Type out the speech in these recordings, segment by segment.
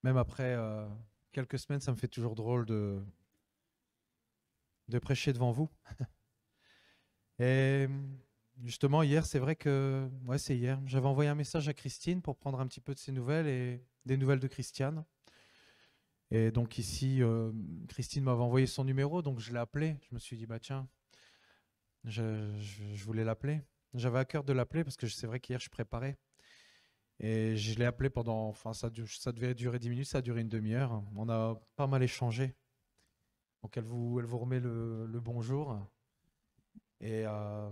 Même après quelques semaines, ça me fait toujours drôle de prêcher devant vous. Et justement, hier, c'est vrai que, ouais, c'est hier, j'avais envoyé un message à Christine pour prendre un petit peu de ses nouvelles et des nouvelles de Christiane. Et donc ici, Christine m'avait envoyé son numéro, donc je l'ai appelé. Je me suis dit, bah tiens, je voulais l'appeler. J'avais à cœur de l'appeler parce que c'est vrai qu'hier, je préparais. Et je l'ai appelé pendant, enfin, ça devait durer 10 minutes, ça a duré une demi-heure. On a pas mal échangé. Donc elle vous remet le bonjour. Et, euh,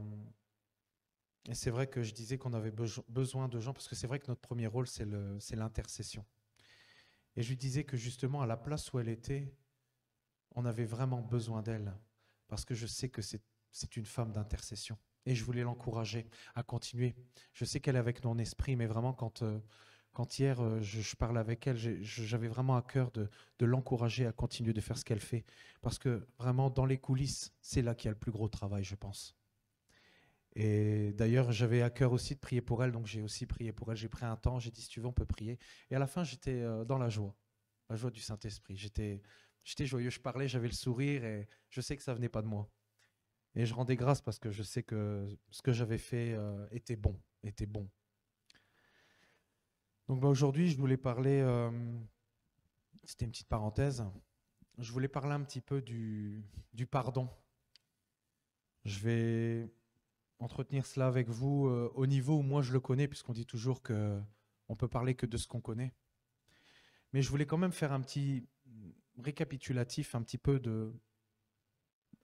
et c'est vrai que je disais qu'on avait besoin de gens, parce que c'est vrai que notre premier rôle, c'est l'intercession. Et je lui disais que justement, à la place où elle était, on avait vraiment besoin d'elle, parce que je sais que c'est une femme d'intercession. Et je voulais l'encourager à continuer. Je sais qu'elle est avec nous en esprit, mais vraiment, quand hier je parlais avec elle, j'avais vraiment à cœur de l'encourager à continuer de faire ce qu'elle fait. Parce que vraiment, dans les coulisses, c'est là qu'il y a le plus gros travail, je pense. Et d'ailleurs, j'avais à cœur aussi de prier pour elle, donc j'ai aussi prié pour elle. J'ai pris un temps, j'ai dit, si tu veux, on peut prier. Et à la fin, j'étais dans la joie du Saint-Esprit. J'étais joyeux, je parlais, j'avais le sourire et je sais que ça venait pas de moi. Et je rendais grâce parce que je sais que ce que j'avais fait était bon, était bon. Donc bah, aujourd'hui, je voulais parler, c'était une petite parenthèse, je voulais parler un petit peu du pardon. Je vais entretenir cela avec vous au niveau où moi je le connais, puisqu'on dit toujours que on peut parler que de ce qu'on connaît. Mais je voulais quand même faire un petit récapitulatif, un petit peu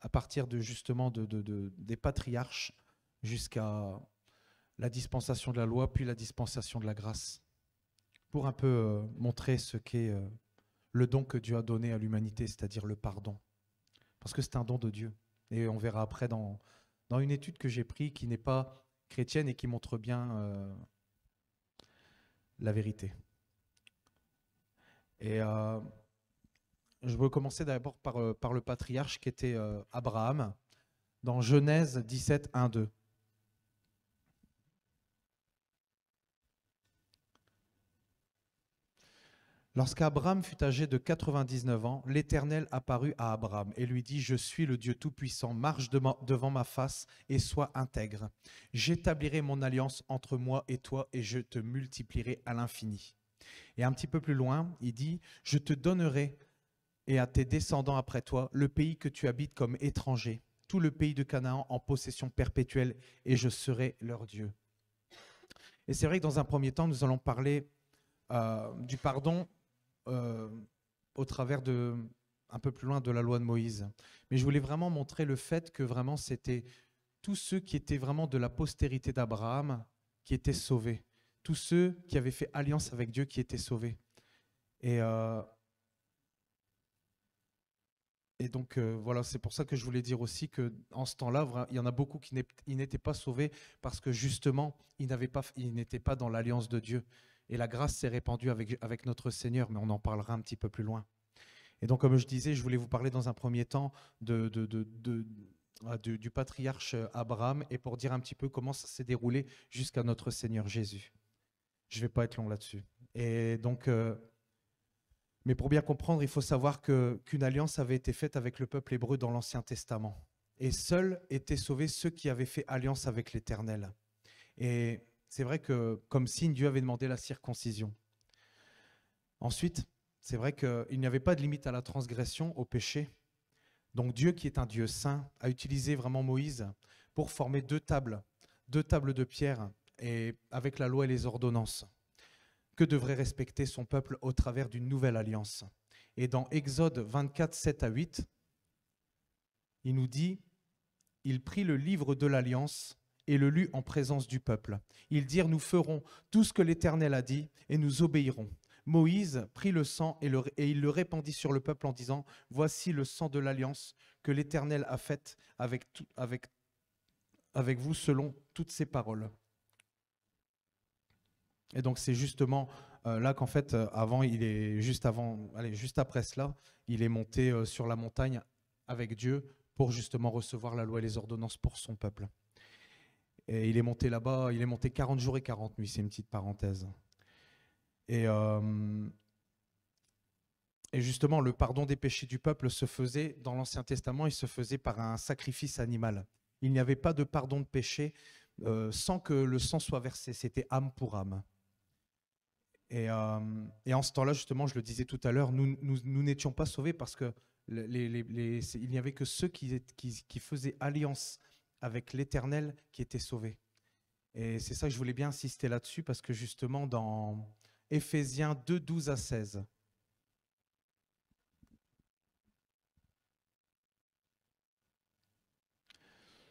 à partir de justement des patriarches jusqu'à la dispensation de la loi, puis la dispensation de la grâce, pour un peu montrer ce qu'est le don que Dieu a donné à l'humanité, c'est-à-dire le pardon. Parce que c'est un don de Dieu. Et on verra après dans une étude que j'ai prise qui n'est pas chrétienne et qui montre bien la vérité. Et je veux commencer d'abord par le patriarche qui était Abraham, dans Genèse 17, 1, 2. Lorsqu'Abraham fut âgé de 99 ans, l'Éternel apparut à Abraham et lui dit, « Je suis le Dieu Tout-Puissant, marche devant ma face et sois intègre. J'établirai mon alliance entre moi et toi et je te multiplierai à l'infini. » Et un petit peu plus loin, il dit, « Je te donnerai et à tes descendants après toi le pays que tu habites comme étranger, tout le pays de Canaan en possession perpétuelle, et je serai leur Dieu. » Et c'est vrai que dans un premier temps, nous allons parler du pardon euh, au travers un peu plus loin de la loi de Moïse. Mais je voulais vraiment montrer le fait que vraiment c'était tous ceux qui étaient vraiment de la postérité d'Abraham qui étaient sauvés. Tous ceux qui avaient fait alliance avec Dieu qui étaient sauvés. Et, euh, et donc voilà, c'est pour ça que je voulais dire aussi qu'en ce temps-là, il y en a beaucoup qui n'étaient pas sauvés parce que justement, ils n'étaient pas dans l'alliance de Dieu. Et la grâce s'est répandue avec notre Seigneur, mais on en parlera un petit peu plus loin. Et donc, comme je disais, je voulais vous parler dans un premier temps du patriarche Abraham et pour dire un petit peu comment ça s'est déroulé jusqu'à notre Seigneur Jésus. Je ne vais pas être long là-dessus. Et donc, mais pour bien comprendre, il faut savoir qu'une alliance avait été faite avec le peuple hébreu dans l'Ancien Testament. Et seuls étaient sauvés ceux qui avaient fait alliance avec l'Éternel. Et c'est vrai que, comme signe, Dieu avait demandé la circoncision. Ensuite, c'est vrai qu'il n'y avait pas de limite à la transgression, au péché. Donc Dieu, qui est un Dieu saint, a utilisé vraiment Moïse pour former deux tables de pierre, et avec la loi et les ordonnances, que devrait respecter son peuple au travers d'une nouvelle alliance. Et dans Exode 24, 7 à 8, il nous dit, « Il prit le livre de l'alliance et le lut en présence du peuple. Ils dirent, nous ferons tout ce que l'Éternel a dit et nous obéirons. Moïse prit le sang et il le répandit sur le peuple en disant, voici le sang de l'alliance que l'Éternel a faite avec vous selon toutes ses paroles. » Et donc c'est justement là qu'en fait, juste après cela, il est monté sur la montagne avec Dieu pour justement recevoir la loi et les ordonnances pour son peuple. Et il est monté là-bas, il est monté 40 jours et 40 nuits, c'est une petite parenthèse. Et Et justement, le pardon des péchés du peuple se faisait, dans l'Ancien Testament, il se faisait par un sacrifice animal. Il n'y avait pas de pardon de péché sans que le sang soit versé. C'était âme pour âme. Et en ce temps-là, justement, je le disais tout à l'heure, nous n'étions pas sauvés parce que il n'y avait que ceux qui faisaient alliance avec l'Éternel qui étaient sauvés. Et c'est ça que je voulais bien insister là-dessus parce que justement, dans Éphésiens 2, 12 à 16,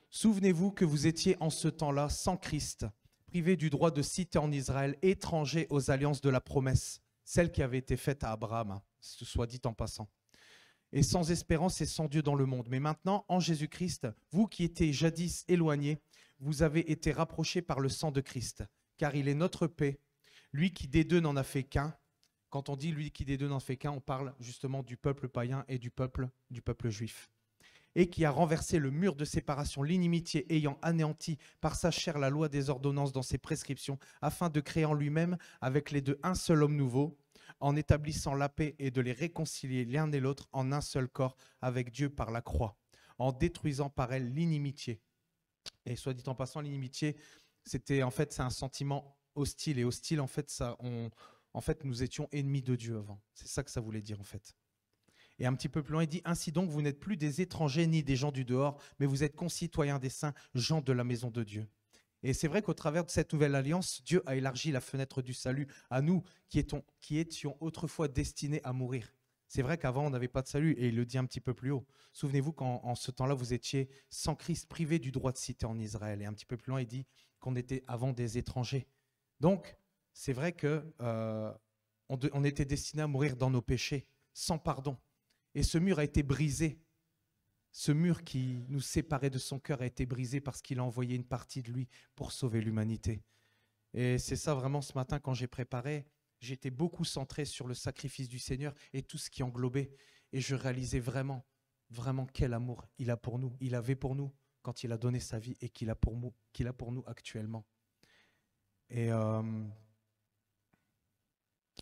souvenez-vous que vous étiez en ce temps-là sans Christ, privés du droit de cité en Israël, étrangers aux alliances de la promesse, celle qui avait été faite à Abraham, ce soit dit en passant, et sans espérance et sans Dieu dans le monde. Mais maintenant, en Jésus-Christ, vous qui étiez jadis éloignés, vous avez été rapprochés par le sang de Christ, car il est notre paix, lui qui des deux n'en a fait qu'un. Quand on dit lui qui des deux n'en fait qu'un, on parle justement du peuple païen et du peuple juif. Et qui a renversé le mur de séparation, l'inimitié ayant anéanti par sa chair la loi des ordonnances dans ses prescriptions, afin de créer en lui-même avec les deux un seul homme nouveau, en établissant la paix et de les réconcilier l'un et l'autre en un seul corps avec Dieu par la croix, en détruisant par elle l'inimitié. Et soit dit en passant, l'inimitié, c'est un sentiment hostile. Et hostile, en fait, nous étions ennemis de Dieu avant. C'est ça que ça voulait dire, en fait. Et un petit peu plus loin, il dit « Ainsi donc, vous n'êtes plus des étrangers ni des gens du dehors, mais vous êtes concitoyens des saints, gens de la maison de Dieu. » Et c'est vrai qu'au travers de cette nouvelle alliance, Dieu a élargi la fenêtre du salut à nous qui étions autrefois destinés à mourir. C'est vrai qu'avant, on n'avait pas de salut, et il le dit un petit peu plus haut. Souvenez-vous qu'en ce temps-là, vous étiez sans Christ, privés du droit de cité en Israël. Et un petit peu plus loin, il dit qu'on était avant des étrangers. Donc, c'est vrai qu'on était destinés à mourir dans nos péchés, sans pardon. Et ce mur a été brisé. Ce mur qui nous séparait de son cœur a été brisé parce qu'il a envoyé une partie de lui pour sauver l'humanité. Et c'est ça vraiment ce matin quand j'ai préparé, j'étais beaucoup centré sur le sacrifice du Seigneur et tout ce qui englobait. Et je réalisais vraiment, vraiment quel amour il a pour nous. Il avait pour nous quand il a donné sa vie et qu'il a pour nous actuellement. Et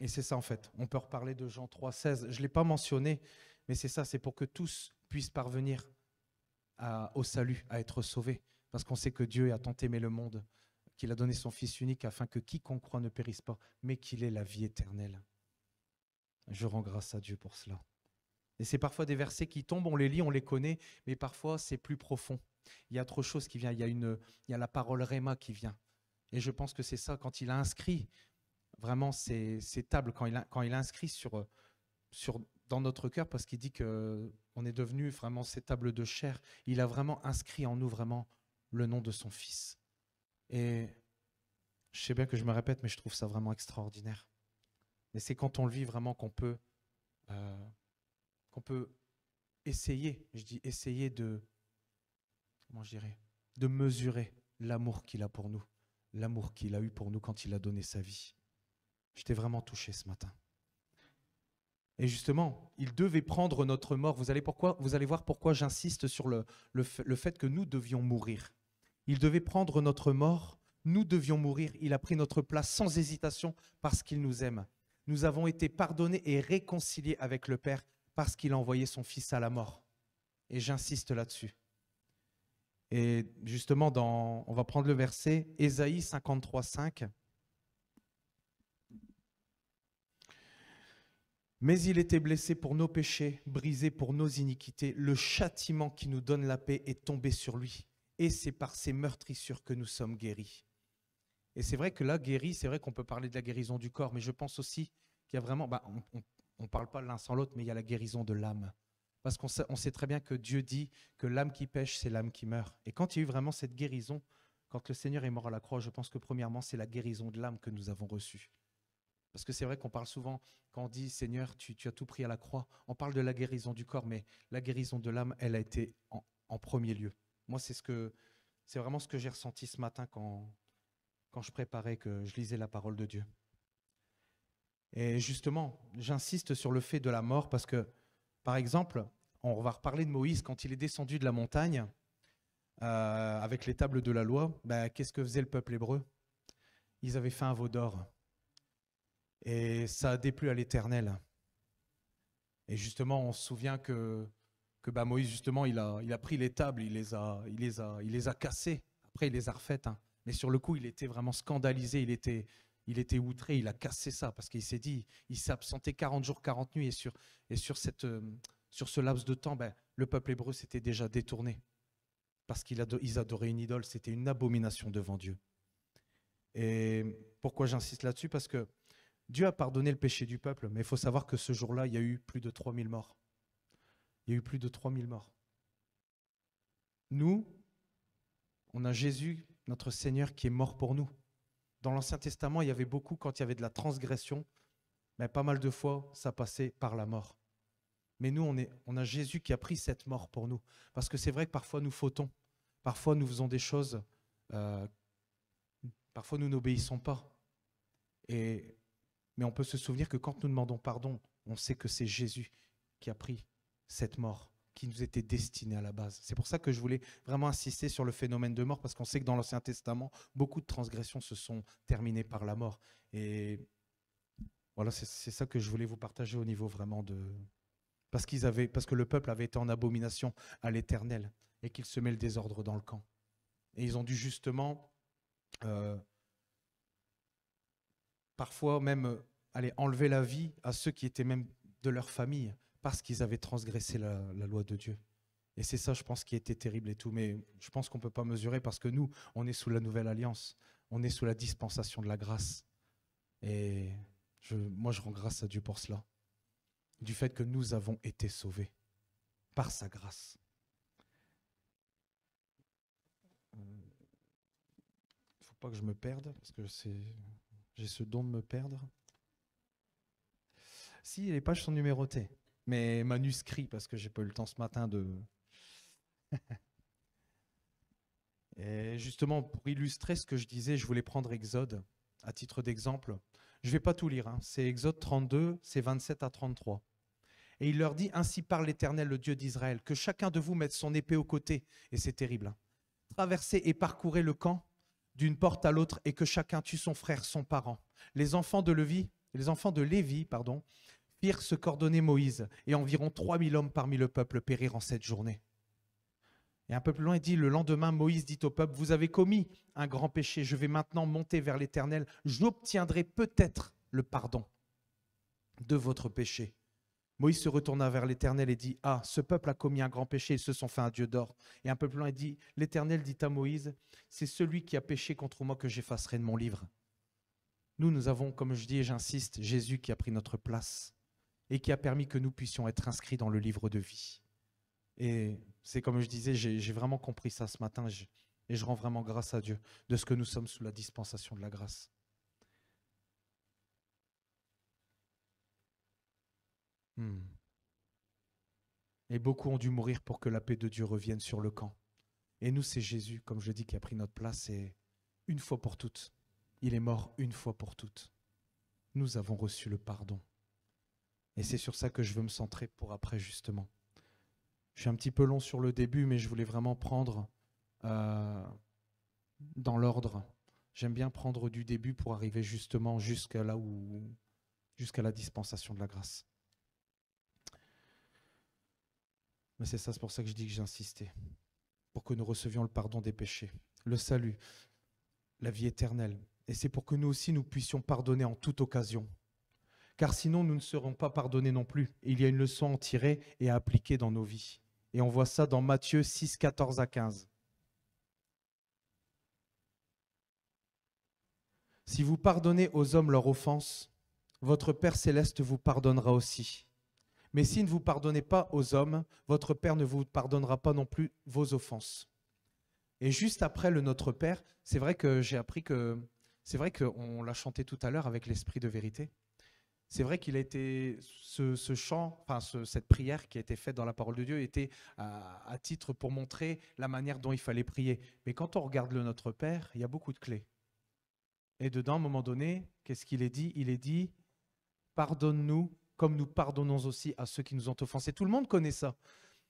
c'est ça en fait. On peut reparler de Jean 3,16. Je ne l'ai pas mentionné, mais c'est ça, c'est pour que tous puissent parvenir au salut, à être sauvés. Parce qu'on sait que Dieu a tant aimé le monde qu'il a donné son Fils unique afin que quiconque croit ne périsse pas, mais qu'il ait la vie éternelle. Je rends grâce à Dieu pour cela. Et c'est parfois des versets qui tombent, on les lit, on les connaît, mais parfois c'est plus profond. Il y a autre chose qui vient, il y a la parole Réma qui vient. Et je pense que c'est ça, quand il a inscrit vraiment ces tables, quand il a inscrit dans notre cœur, parce qu'il dit qu'on est devenu vraiment ces tables de chair, il a vraiment inscrit en nous vraiment le nom de son Fils. Et je sais bien que je me répète, mais je trouve ça vraiment extraordinaire. Et c'est quand on le vit vraiment qu'on peut essayer, je dis essayer de mesurer l'amour qu'il a pour nous, l'amour qu'il a eu pour nous quand il a donné sa vie. J'étais vraiment touché ce matin. Et justement, il devait prendre notre mort. Vous allez voir pourquoi j'insiste sur le fait que nous devions mourir. Il devait prendre notre mort, nous devions mourir. Il a pris notre place sans hésitation parce qu'il nous aime. Nous avons été pardonnés et réconciliés avec le Père parce qu'il a envoyé son Fils à la mort. Et j'insiste là-dessus. Et justement, on va prendre le verset Ésaïe 53, 5. Mais il était blessé pour nos péchés, brisé pour nos iniquités. Le châtiment qui nous donne la paix est tombé sur lui. Et c'est par ses meurtrissures que nous sommes guéris. Et c'est vrai que là, guéri, c'est vrai qu'on peut parler de la guérison du corps, mais je pense aussi qu'il y a vraiment, on ne parle pas l'un sans l'autre, mais il y a la guérison de l'âme. Parce qu'on sait très bien que Dieu dit que l'âme qui pêche, c'est l'âme qui meurt. Et quand il y a eu vraiment cette guérison, quand le Seigneur est mort à la croix, je pense que premièrement, c'est la guérison de l'âme que nous avons reçue. Parce que c'est vrai qu'on parle souvent, quand on dit « Seigneur, tu as tout pris à la croix », on parle de la guérison du corps, mais la guérison de l'âme, elle a été en premier lieu. Moi, c'est vraiment ce que j'ai ressenti ce matin quand je préparais, que je lisais la parole de Dieu. Et justement, j'insiste sur le fait de la mort parce que, par exemple, on va reparler de Moïse quand il est descendu de la montagne avec les tables de la loi. Qu'est-ce que faisait le peuple hébreu? Ils avaient fait un veau d'or. Et ça a déplu à l'Éternel. Et justement, on se souvient que Moïse, justement, il a pris les tables, il les a cassées. Après, il les a refaites, hein. Mais sur le coup, il était vraiment scandalisé, il était outré, il a cassé ça parce qu'il s'est dit, il s'est absenté 40 jours, 40 nuits. Et sur ce laps de temps, ben, le peuple hébreu s'était déjà détourné parce qu'ils adoraient une idole. C'était une abomination devant Dieu. Et pourquoi j'insiste là-dessus? Parce que Dieu a pardonné le péché du peuple, mais il faut savoir que ce jour-là, il y a eu plus de 3000 morts. Il y a eu plus de 3000 morts. Nous, on a Jésus, notre Seigneur, qui est mort pour nous. Dans l'Ancien Testament, il y avait beaucoup, quand il y avait de la transgression, mais pas mal de fois, ça passait par la mort. Mais nous, on a Jésus qui a pris cette mort pour nous. Parce que c'est vrai que parfois nous fautons, parfois nous faisons des choses, parfois nous n'obéissons pas. Mais on peut se souvenir que quand nous demandons pardon, on sait que c'est Jésus qui a pris cette mort qui nous était destinée à la base. C'est pour ça que je voulais vraiment insister sur le phénomène de mort, parce qu'on sait que dans l'Ancien Testament, beaucoup de transgressions se sont terminées par la mort. Et voilà, c'est ça que je voulais vous partager au niveau vraiment de... Parce que le peuple avait été en abomination à l'Éternel et qu'il semait le désordre dans le camp. Et ils ont dû justement... parfois même aller enlever la vie à ceux qui étaient même de leur famille parce qu'ils avaient transgressé la loi de Dieu. Et c'est ça, je pense, qui était terrible et tout. Mais je pense qu'on ne peut pas mesurer parce que nous, on est sous la nouvelle alliance. On est sous la dispensation de la grâce. Et moi, je rends grâce à Dieu pour cela. Du fait que nous avons été sauvés par sa grâce. Il ne faut pas que je me perde parce que j'ai ce don de me perdre. Si, les pages sont numérotées, mais manuscrits parce que j'ai pas eu le temps ce matin de... Et justement, pour illustrer ce que je disais, je voulais prendre Exode à titre d'exemple. Je ne vais pas tout lire, hein. C'est Exode 32, c'est 27 à 33. Et il leur dit, ainsi parle l'Éternel, le Dieu d'Israël, que chacun de vous mette son épée au côté, et c'est terrible, hein. Traversez et parcourez le camp d'une porte à l'autre, et que chacun tue son frère, son parent. Les enfants de Lévi, firent ce qu'ordonnait Moïse, et environ 3000 hommes parmi le peuple périrent en cette journée. Et un peu plus loin, il dit, le lendemain, Moïse dit au peuple, vous avez commis un grand péché, je vais maintenant monter vers l'Éternel, j'obtiendrai peut-être le pardon de votre péché. Moïse se retourna vers l'Éternel et dit, ah, ce peuple a commis un grand péché, ils se sont fait un dieu d'or. Et un peu plus loin, il dit, l'Éternel dit à Moïse, c'est celui qui a péché contre moi que j'effacerai de mon livre. Nous avons, comme je dis et j'insiste, Jésus qui a pris notre place et qui a permis que nous puissions être inscrits dans le livre de vie. Et c'est comme je disais, j'ai vraiment compris ça ce matin et je rends vraiment grâce à Dieu de ce que nous sommes sous la dispensation de la grâce. Et beaucoup ont dû mourir pour que la paix de Dieu revienne sur le camp. Et nous, c'est Jésus, comme je le dis, qui a pris notre place et une fois pour toutes. Il est mort une fois pour toutes. Nous avons reçu le pardon. Et c'est sur ça que je veux me centrer pour après, justement. Je suis un petit peu long sur le début, mais je voulais vraiment prendre dans l'ordre. J'aime bien prendre du début pour arriver justement jusqu'à la dispensation de la grâce. Mais c'est pour ça que je dis que j'ai insisté. Pour que nous recevions le pardon des péchés, le salut, la vie éternelle. Et c'est pour que nous aussi, nous puissions pardonner en toute occasion. Car sinon, nous ne serons pas pardonnés non plus. Et il y a une leçon à en tirer et à appliquer dans nos vies. Et on voit ça dans Matthieu 6, 14 à 15. Si vous pardonnez aux hommes leurs offenses, votre Père céleste vous pardonnera aussi. Mais si ne vous pardonnez pas aux hommes, votre Père ne vous pardonnera pas non plus vos offenses. Et juste après le Notre Père, c'est vrai que j'ai appris que, c'est vrai qu'on l'a chanté tout à l'heure avec l'Esprit de vérité. C'est vrai qu'il a été, ce chant, enfin cette prière qui a été faite dans la parole de Dieu était à titre pour montrer la manière dont il fallait prier. Mais quand on regarde le Notre Père, il y a beaucoup de clés. Et dedans, à un moment donné, qu'est-ce qu'il est dit? Il est dit, pardonne-nous comme nous pardonnons aussi à ceux qui nous ont offensés. Tout le monde connaît ça.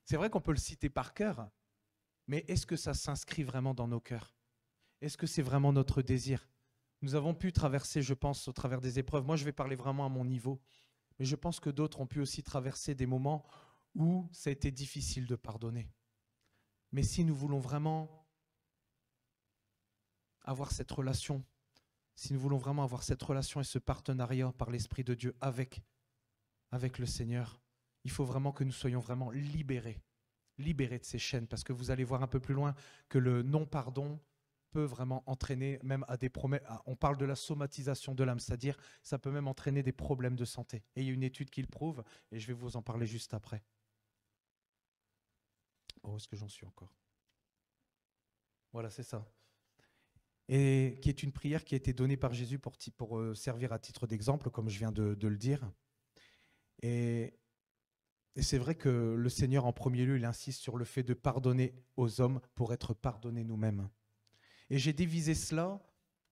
C'est vrai qu'on peut le citer par cœur, mais est-ce que ça s'inscrit vraiment dans nos cœurs? Est-ce que c'est vraiment notre désir? Nous avons pu traverser, je pense, au travers des épreuves. Moi, je vais parler vraiment à mon niveau, Mais je pense que d'autres ont pu aussi traverser des moments où ça a été difficile de pardonner. Mais si nous voulons vraiment avoir cette relation, si nous voulons vraiment avoir cette relation et ce partenariat par l'Esprit de Dieu avec le Seigneur, il faut vraiment que nous soyons vraiment libérés de ces chaînes, parce que vous allez voir un peu plus loin que le non-pardon peut vraiment entraîner même à des problèmes. On parle de la somatisation de l'âme, c'est-à-dire ça peut même entraîner des problèmes de santé. Et il y a une étude qui le prouve, et je vais vous en parler juste après. Oh, est-ce que j'en suis encore? Voilà, c'est ça. Et qui est une prière qui a été donnée par Jésus pour servir à titre d'exemple, comme je viens de le dire. Et c'est vrai que le Seigneur, en premier lieu, il insiste sur le fait de pardonner aux hommes pour être pardonnés nous-mêmes. Et j'ai divisé cela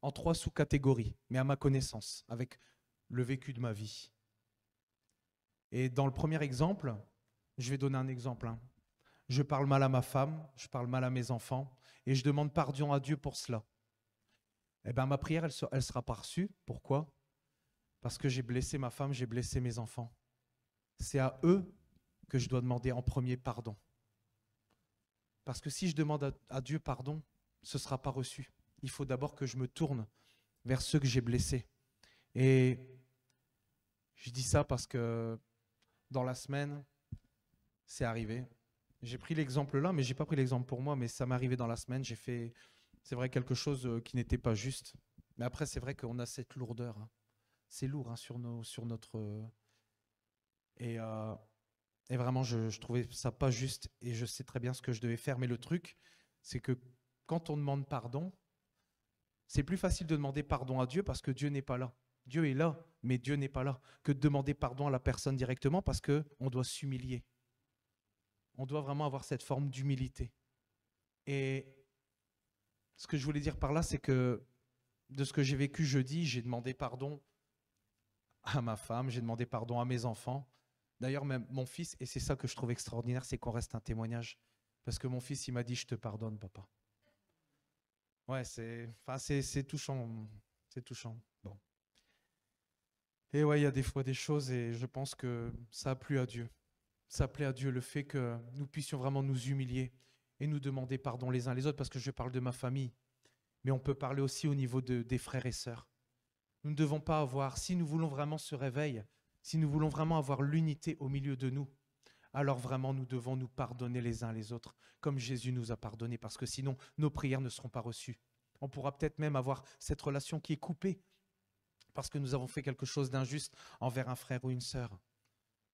en 3 sous-catégories, mais à ma connaissance, avec le vécu de ma vie. Et dans le premier exemple, je vais donner un exemple. Je parle mal à ma femme, je parle mal à mes enfants, et je demande pardon à Dieu pour cela. Eh bien, ma prière, elle sera pas reçue. Pourquoi? Parce que j'ai blessé ma femme, j'ai blessé mes enfants. C'est à eux que je dois demander en premier pardon. Parce que si je demande à Dieu pardon, ce ne sera pas reçu. Il faut d'abord que je me tourne vers ceux que j'ai blessés. Et je dis ça parce que dans la semaine, c'est arrivé. J'ai pris l'exemple là, mais je n'ai pas pris l'exemple pour moi, mais ça m'est arrivé dans la semaine. J'ai fait, c'est vrai, quelque chose qui n'était pas juste. Mais après, c'est vrai qu'on a cette lourdeur. C'est lourd sur notre... Et, et vraiment, je trouvais ça pas juste et je sais très bien ce que je devais faire. Mais le truc, c'est que quand on demande pardon, c'est plus facile de demander pardon à Dieu parce que Dieu n'est pas là. Dieu est là, mais Dieu n'est pas là. Que de demander pardon à la personne directement parce qu'on doit s'humilier. On doit vraiment avoir cette forme d'humilité. Et ce que je voulais dire par là, c'est que de ce que j'ai vécu jeudi, j'ai demandé pardon à ma femme, j'ai demandé pardon à mes enfants. D'ailleurs, même mon fils, et c'est ça que je trouve extraordinaire, c'est qu'on reste un témoignage. Parce que mon fils, il m'a dit, je te pardonne, papa. Ouais, c'est touchant. C'est touchant. Bon. Et ouais, il y a des fois des choses, et je pense que ça a plu à Dieu. Ça plaît à Dieu le fait que nous puissions vraiment nous humilier et nous demander pardon les uns les autres, parce que je parle de ma famille. Mais on peut parler aussi au niveau des frères et sœurs. Nous ne devons pas avoir, si nous voulons vraiment ce réveil, si nous voulons vraiment avoir l'unité au milieu de nous, alors vraiment nous devons nous pardonner les uns les autres, comme Jésus nous a pardonné, parce que sinon nos prières ne seront pas reçues. On pourra peut-être même avoir cette relation qui est coupée, parce que nous avons fait quelque chose d'injuste envers un frère ou une sœur.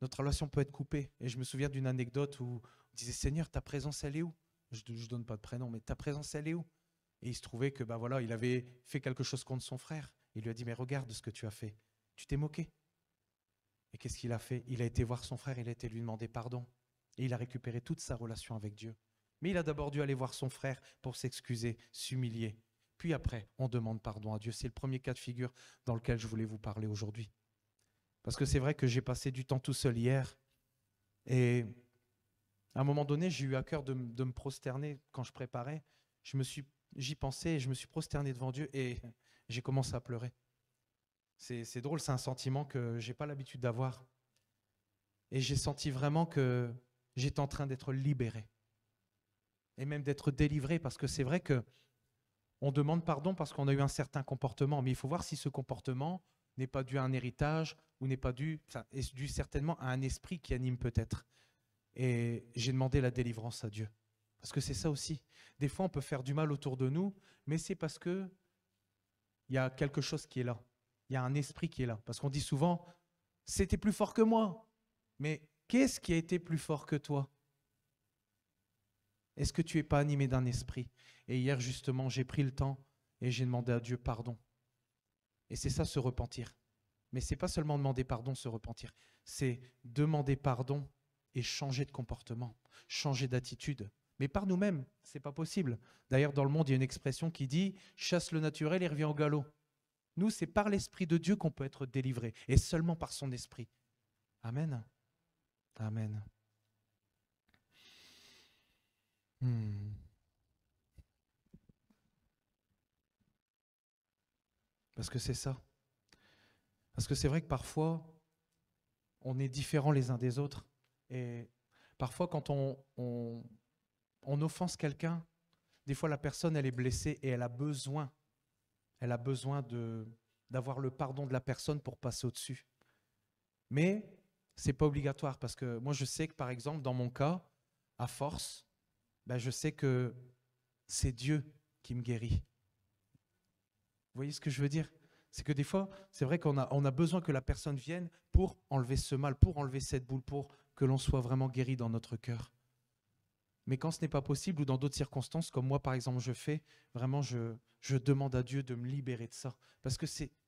Notre relation peut être coupée. Et je me souviens d'une anecdote où on disait, Seigneur, ta présence, elle est où? Je ne donne pas de prénom, mais ta présence, elle est où? Et il se trouvait que voilà, il avait fait quelque chose contre son frère. Il lui a dit, mais regarde ce que tu as fait. Tu t'es moqué. Et qu'est-ce qu'il a fait? Il a été voir son frère, il a été lui demander pardon. Et il a récupéré toute sa relation avec Dieu. Mais il a d'abord dû aller voir son frère pour s'excuser, s'humilier. Puis après, on demande pardon à Dieu. C'est le premier cas de figure dans lequel je voulais vous parler aujourd'hui. Parce que c'est vrai que j'ai passé du temps tout seul hier. Et à un moment donné, j'ai eu à cœur de me prosterner quand je préparais. J'y pensais et je me suis prosterné devant Dieu et j'ai commencé à pleurer. C'est drôle, c'est un sentiment que je n'ai pas l'habitude d'avoir. Et j'ai senti vraiment que j'étais en train d'être libéré. Et même d'être délivré, parce que c'est vrai qu'on demande pardon parce qu'on a eu un certain comportement. Mais il faut voir si ce comportement n'est pas dû à un héritage ou n'est pas dû, est dû certainement à un esprit qui anime peut-être. Et j'ai demandé la délivrance à Dieu. Parce que c'est ça aussi. Des fois, on peut faire du mal autour de nous, mais c'est parce qu'il y a quelque chose qui est là. Il y a un esprit qui est là. Parce qu'on dit souvent, c'était plus fort que moi. Mais qu'est-ce qui a été plus fort que toi? Est-ce que tu n'es pas animé d'un esprit? Et hier, justement, j'ai pris le temps et j'ai demandé à Dieu pardon. Et c'est ça, se repentir. Mais ce n'est pas seulement demander pardon, se repentir. C'est demander pardon et changer de comportement, changer d'attitude. Mais par nous-mêmes, ce n'est pas possible. D'ailleurs, dans le monde, il y a une expression qui dit « chasse le naturel et revient au galop ». Nous, c'est par l'Esprit de Dieu qu'on peut être délivré, et seulement par son Esprit. Amen. Amen. Parce que c'est ça. Parce que c'est vrai que parfois, on est différents les uns des autres. Et parfois, quand on offense quelqu'un, des fois la personne, elle est blessée et elle a besoin d'avoir le pardon de la personne pour passer au-dessus. Mais ce n'est pas obligatoire parce que moi, je sais que par exemple, dans mon cas, à force, ben, je sais que c'est Dieu qui me guérit. Vous voyez ce que je veux dire? C'est que des fois, c'est vrai qu'on a besoin que la personne vienne pour enlever ce mal, pour enlever cette boule, pour que l'on soit vraiment guéri dans notre cœur. Mais quand ce n'est pas possible ou dans d'autres circonstances, comme moi par exemple je fais, vraiment je demande à Dieu de me libérer de ça. Parce que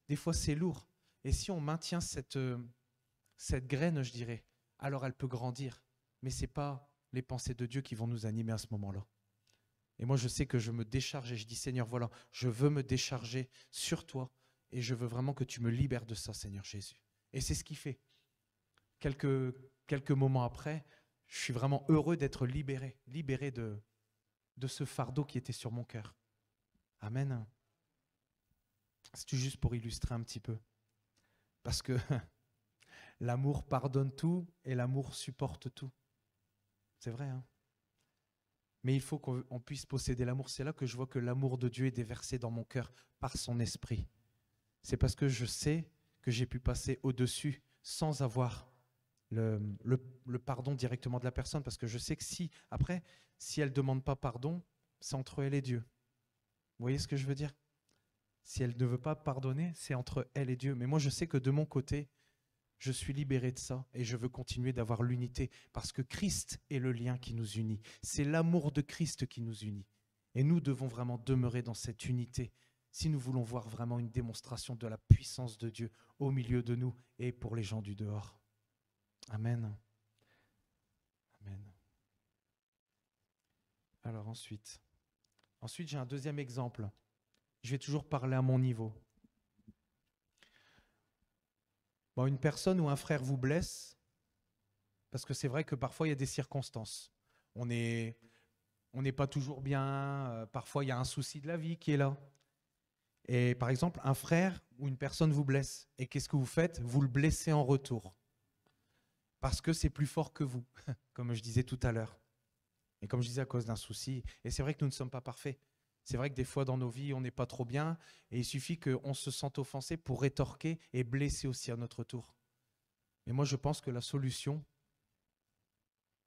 des fois c'est lourd. Et si on maintient cette graine, je dirais, alors elle peut grandir. Mais ce n'est pas les pensées de Dieu qui vont nous animer à ce moment-là. Et moi je sais que je me décharge et je dis Seigneur, voilà, je veux me décharger sur toi et je veux vraiment que tu me libères de ça, Seigneur Jésus. Et c'est ce qu'il fait. Quelques moments après, je suis vraiment heureux d'être libéré de ce fardeau qui était sur mon cœur. Amen. C'est juste pour illustrer un petit peu. Parce que l'amour pardonne tout et l'amour supporte tout. C'est vrai, hein? Mais il faut qu'on puisse posséder l'amour. C'est là que je vois que l'amour de Dieu est déversé dans mon cœur par son esprit. C'est parce que je sais que j'ai pu passer au-dessus sans avoir le pardon directement de la personne, parce que je sais que si elle ne demande pas pardon, c'est entre elle et Dieu. Vous voyez ce que je veux dire? Si elle ne veut pas pardonner, c'est entre elle et Dieu. Mais moi, je sais que de mon côté, je suis libéré de ça et je veux continuer d'avoir l'unité, parce que Christ est le lien qui nous unit. C'est l'amour de Christ qui nous unit. Et nous devons vraiment demeurer dans cette unité si nous voulons voir vraiment une démonstration de la puissance de Dieu au milieu de nous et pour les gens du dehors. Amen. Amen. Alors ensuite, j'ai un deuxième exemple. Je vais toujours parler à mon niveau. Bon, une personne ou un frère vous blesse, parce que c'est vrai que parfois il y a des circonstances. On n'est pas toujours bien, parfois il y a un souci de la vie qui est là. Et par exemple, un frère ou une personne vous blesse. Et qu'est-ce que vous faites? Vous le blessez en retour. Parce que c'est plus fort que vous, comme je disais tout à l'heure. Et comme je disais, à cause d'un souci. Et c'est vrai que nous ne sommes pas parfaits. C'est vrai que des fois, dans nos vies, on n'est pas trop bien. Et il suffit qu'on se sente offensé pour rétorquer et blesser aussi à notre tour. Et moi, je pense que la solution,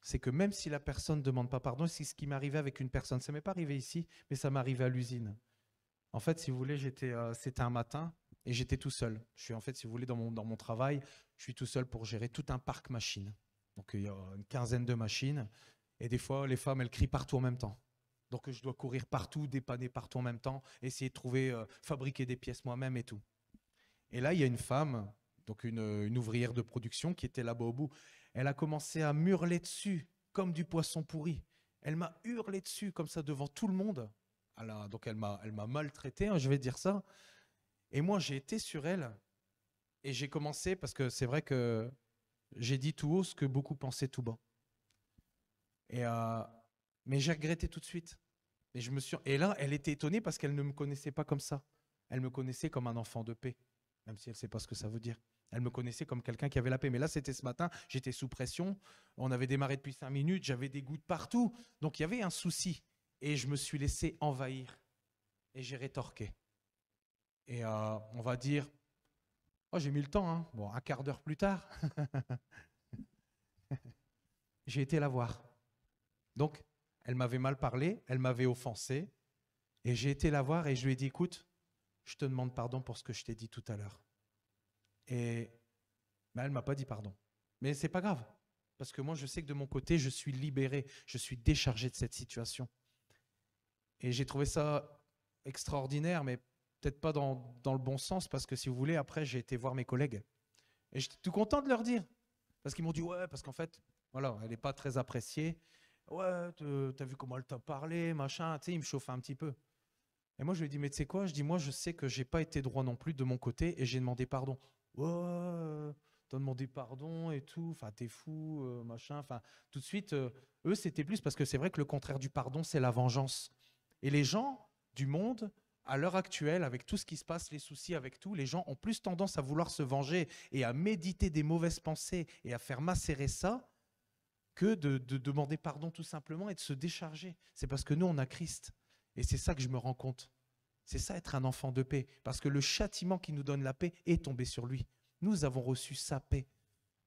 c'est que même si la personne ne demande pas pardon, c'est ce qui m'est arrivé avec une personne. Ça ne m'est pas arrivé ici, mais ça m'est arrivé à l'usine. En fait, si vous voulez, c'était un matin et j'étais tout seul. Je suis en fait, si vous voulez, dans mon travail, je suis tout seul pour gérer tout un parc machine. Donc, il y a une quinzaine de machines. Et des fois, les femmes, elles crient partout en même temps. Donc, je dois courir partout, dépanner partout en même temps, essayer de trouver, fabriquer des pièces moi-même et tout. Et là, il y a une femme, donc une ouvrière de production qui était là-bas au bout. Elle a commencé à m'hurler dessus comme du poisson pourri. Elle m'a hurlé dessus comme ça devant tout le monde. Donc, elle m'a maltraité, hein, je vais dire ça. Et moi, j'ai été sur elle et j'ai commencé, parce que c'est vrai que j'ai dit tout haut ce que beaucoup pensaient tout bas. Mais j'ai regretté tout de suite. Et là, elle était étonnée parce qu'elle ne me connaissait pas comme ça. Elle me connaissait comme un enfant de paix, même si elle ne sait pas ce que ça veut dire. Elle me connaissait comme quelqu'un qui avait la paix. Mais là, c'était ce matin, j'étais sous pression. On avait démarré depuis 5 minutes, j'avais des gouttes partout. Donc, il y avait un souci. Et je me suis laissé envahir. Et j'ai rétorqué. Et on va dire, oh, j'ai mis le temps, hein. Bon, un quart d'heure plus tard, j'ai été la voir. Donc, elle m'avait mal parlé, elle m'avait offensé, et j'ai été la voir et je lui ai dit, écoute, je te demande pardon pour ce que je t'ai dit tout à l'heure. Et elle ne m'a pas dit pardon. Mais ce n'est pas grave, parce que moi, je sais que de mon côté, je suis libéré, je suis déchargé de cette situation. Et j'ai trouvé ça extraordinaire, mais peut-être pas dans le bon sens, parce que si vous voulez, après, j'ai été voir mes collègues. Et j'étais tout content de leur dire. Parce qu'ils m'ont dit, ouais, parce qu'en fait, voilà, elle n'est pas très appréciée. Ouais, t'as vu comment elle t'a parlé, machin, tu sais, il me chauffe un petit peu. Et moi, je lui ai dit, mais tu sais quoi? Je dis, moi, je sais que j'ai pas été droit non plus de mon côté et j'ai demandé pardon. Ouais, t'as demandé pardon et tout, enfin, t'es fou, machin. Enfin, tout de suite, eux, c'était plus parce que c'est vrai que le contraire du pardon, c'est la vengeance. Et les gens du monde à l'heure actuelle, avec tout ce qui se passe, les soucis, avec tout, les gens ont plus tendance à vouloir se venger et à méditer des mauvaises pensées et à faire macérer ça que de demander pardon tout simplement et de se décharger. C'est parce que nous, on a Christ. Et c'est ça que je me rends compte. C'est ça être un enfant de paix. Parce que le châtiment qui nous donne la paix est tombé sur lui. Nous avons reçu sa paix.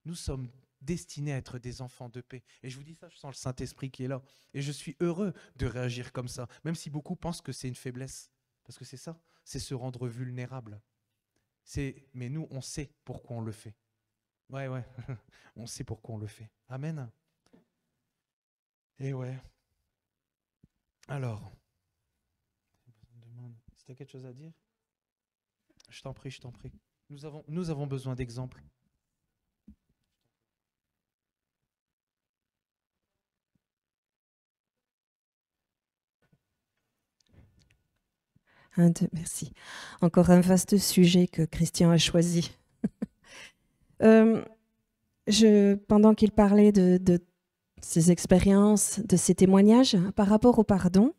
Nous sommes destinés à être des enfants de paix. Et je vous dis ça, je sens le Saint-Esprit qui est là. Et je suis heureux de réagir comme ça, même si beaucoup pensent que c'est une faiblesse. Parce que c'est ça, c'est se rendre vulnérable. Mais nous, on sait pourquoi on le fait. Ouais, on sait pourquoi on le fait. Amen. Et ouais. Alors, si tu as quelque chose à dire, je t'en prie, je t'en prie. Nous avons besoin d'exemples. Merci. Encore un vaste sujet que Christian a choisi. Pendant qu'il parlait de ses expériences, de ses témoignages par rapport au pardon,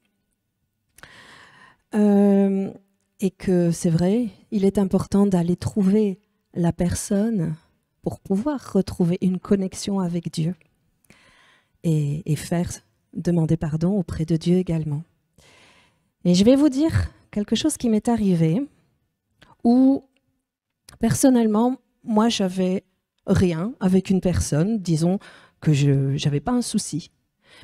et que c'est vrai, il est important d'aller trouver la personne pour pouvoir retrouver une connexion avec Dieu et demander pardon auprès de Dieu également. Et je vais vous dire quelque chose qui m'est arrivé où, personnellement, moi, j'avais rien avec une personne, disons que je n'avais pas un souci.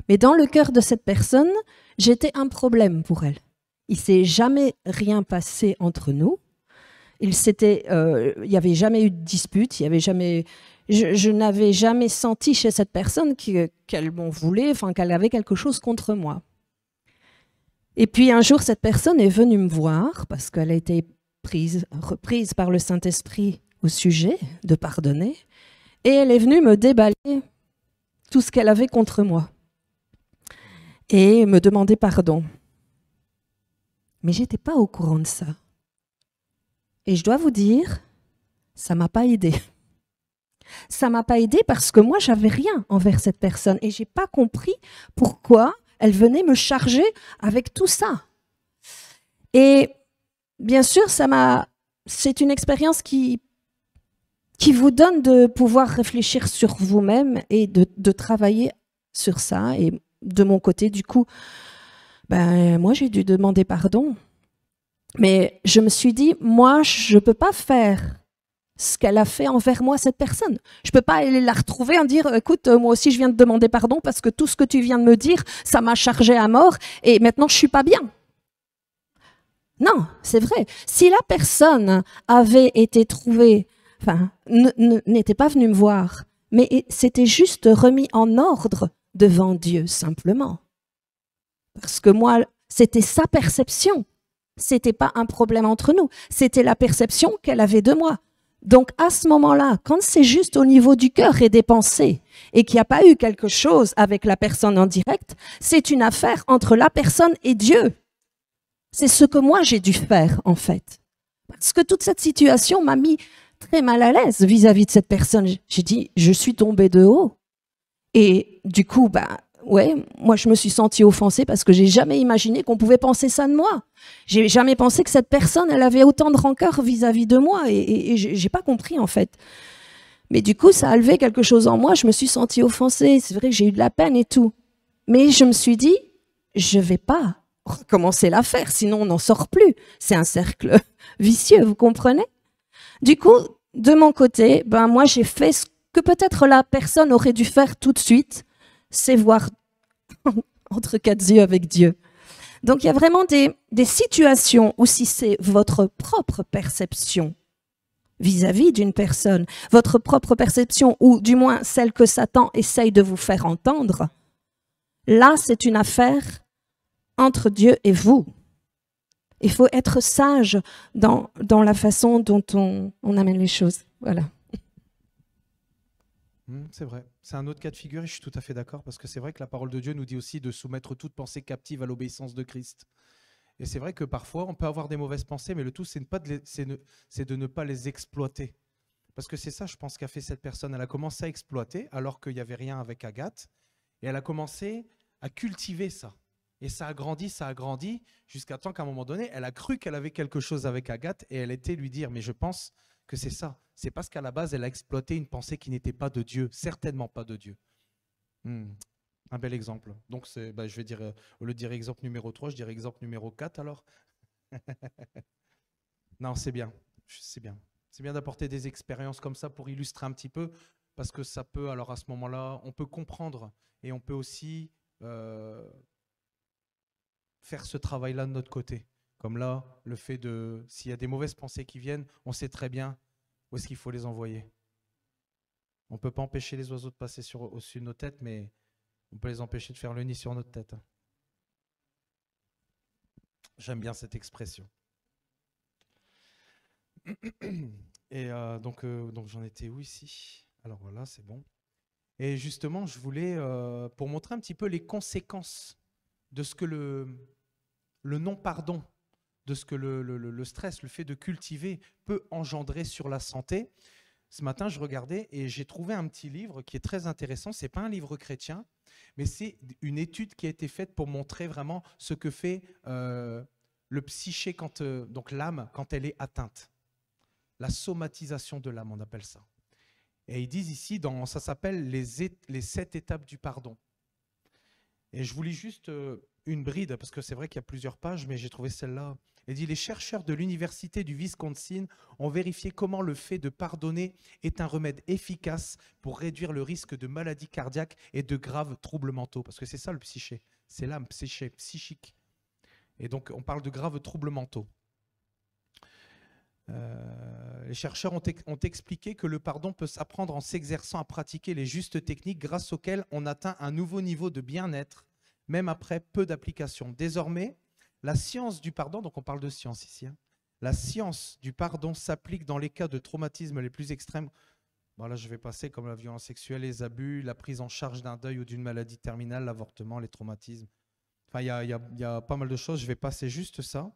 Mais dans le cœur de cette personne, j'étais un problème pour elle. Il ne s'est jamais rien passé entre nous. Il n'y avait jamais eu de dispute, je n'avais jamais senti chez cette personne qu'elle m'en voulait, enfin qu'elle avait quelque chose contre moi. Et puis un jour, cette personne est venue me voir parce qu'elle a été reprise par le Saint-Esprit au sujet de pardonner, et elle est venue me déballer tout ce qu'elle avait contre moi et me demander pardon. Mais je n'étais pas au courant de ça. Et je dois vous dire, ça ne m'a pas aidée. Ça ne m'a pas aidée parce que moi, j'avais rien envers cette personne et je n'ai pas compris pourquoi elle venait me charger avec tout ça. Et bien sûr, c'est une expérience qui vous donne de pouvoir réfléchir sur vous-même et de travailler sur ça. Et de mon côté, du coup, moi, j'ai dû demander pardon. Mais je me suis dit, moi, je ne peux pas faire ce qu'elle a fait envers moi, cette personne. Je ne peux pas aller la retrouver en dire, écoute, moi aussi, je viens de demander pardon parce que tout ce que tu viens de me dire, ça m'a chargé à mort et maintenant, je ne suis pas bien. Non, c'est vrai. Si la personne avait été trouvée, n'était pas venue me voir, mais c'était juste remis en ordre devant Dieu, simplement. Parce que moi, c'était sa perception. C'était pas un problème entre nous. C'était la perception qu'elle avait de moi. Donc, à ce moment-là, quand c'est juste au niveau du cœur et des pensées et qu'il n'y a pas eu quelque chose avec la personne en direct, c'est une affaire entre la personne et Dieu. C'est ce que moi, j'ai dû faire, en fait. Parce que toute cette situation m'a mis très mal à l'aise vis-à-vis de cette personne. J'ai dit, je suis tombée de haut. Et du coup, moi, je me suis sentie offensée parce que j'ai jamais imaginé qu'on pouvait penser ça de moi. J'ai jamais pensé que cette personne, elle avait autant de rancœur vis-à-vis de moi et j'ai pas compris, en fait. Mais du coup, ça a levé quelque chose en moi. Je me suis sentie offensée. C'est vrai que j'ai eu de la peine et tout. Mais je me suis dit, je vais pas recommencer l'affaire, sinon on n'en sort plus. C'est un cercle vicieux, vous comprenez? Du coup, de mon côté, moi, j'ai fait ce que peut-être la personne aurait dû faire tout de suite, c'est voir entre quatre yeux avec Dieu. Donc, il y a vraiment des situations où si c'est votre propre perception vis-à-vis d'une personne, votre propre perception, ou du moins celle que Satan essaye de vous faire entendre, là, c'est une affaire entre Dieu et vous. Il faut être sage dans la façon dont on amène les choses. Voilà. C'est vrai. C'est un autre cas de figure et je suis tout à fait d'accord parce que c'est vrai que la parole de Dieu nous dit aussi de soumettre toute pensée captive à l'obéissance de Christ. Et c'est vrai que parfois, on peut avoir des mauvaises pensées, mais le tout, c'est de ne pas les exploiter. Parce que c'est ça, je pense, qu'a fait cette personne. Elle a commencé à exploiter alors qu'il n'y avait rien avec Agathe et elle a commencé à cultiver ça. Et ça a grandi, jusqu'à temps qu'à un moment donné, elle a cru qu'elle avait quelque chose avec Agathe et elle était lui dire, mais je pense que c'est ça. C'est parce qu'à la base, elle a exploité une pensée qui n'était pas de Dieu, certainement pas de Dieu. Un bel exemple. Donc, je vais dire, au lieu de dire exemple numéro 3, je dirais exemple numéro 4 alors. Non, c'est bien. C'est bien. C'est bien d'apporter des expériences comme ça pour illustrer un petit peu, parce que ça peut, alors à ce moment-là, on peut comprendre et on peut aussi faire ce travail-là de notre côté. Comme là, le fait de, s'il y a des mauvaises pensées qui viennent, on sait très bien où est-ce qu'il faut les envoyer. On ne peut pas empêcher les oiseaux de passer au-dessus de nos têtes, mais on peut les empêcher de faire le nid sur notre tête. J'aime bien cette expression. Et donc j'en étais où ici? Alors voilà, c'est bon. Et justement, je voulais, pour montrer un petit peu les conséquences de ce que le non-pardon, de ce que le stress, le fait de cultiver peut engendrer sur la santé. Ce matin, je regardais et j'ai trouvé un petit livre qui est très intéressant. Ce n'est pas un livre chrétien, mais c'est une étude qui a été faite pour montrer vraiment ce que fait le psyché, donc l'âme, quand elle est atteinte. La somatisation de l'âme, on appelle ça. Et ils disent ici, ça s'appelle les 7 étapes du pardon. Et je vous lis juste une bride, parce que c'est vrai qu'il y a plusieurs pages, mais j'ai trouvé celle-là. Il dit, les chercheurs de l'université du Wisconsin ont vérifié comment le fait de pardonner est un remède efficace pour réduire le risque de maladies cardiaques et de graves troubles mentaux. Parce que c'est ça le psyché, c'est l'âme psychique. Et donc on parle de graves troubles mentaux. Les chercheurs ont expliqué que le pardon peut s'apprendre en s'exerçant à pratiquer les justes techniques grâce auxquelles on atteint un nouveau niveau de bien-être, même après peu d'applications. Désormais, la science du pardon, donc on parle de science ici, la science du pardon s'applique dans les cas de traumatisme les plus extrêmes. Bon, là, je vais passer comme la violence sexuelle, les abus, la prise en charge d'un deuil ou d'une maladie terminale, l'avortement, les traumatismes. Enfin, il y a pas mal de choses, je vais passer juste ça.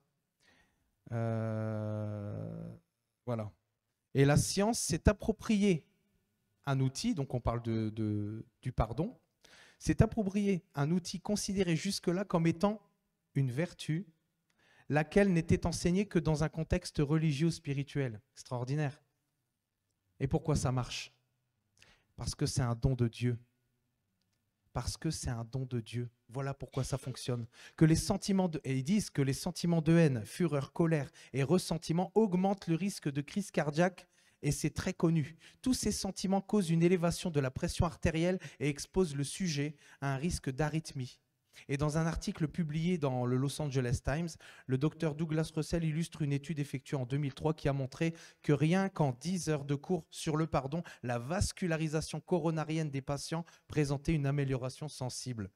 Voilà. Et la science s'est appropriée un outil, donc on parle du pardon, s'est approprié un outil considéré jusque-là comme étant une vertu, laquelle n'était enseignée que dans un contexte religieux ou spirituel. Extraordinaire. Et pourquoi ça marche? Parce que c'est un don de Dieu. Parce que c'est un don de Dieu. Voilà pourquoi ça fonctionne. Et ils disent que les sentiments de haine, fureur, colère et ressentiment augmentent le risque de crise cardiaque, et c'est très connu. Tous ces sentiments causent une élévation de la pression artérielle et exposent le sujet à un risque d'arythmie. Et dans un article publié dans le Los Angeles Times, le docteur Douglas Russell illustre une étude effectuée en 2003 qui a montré que rien qu'en 10 heures de cours sur le pardon, la vascularisation coronarienne des patients présentait une amélioration sensible.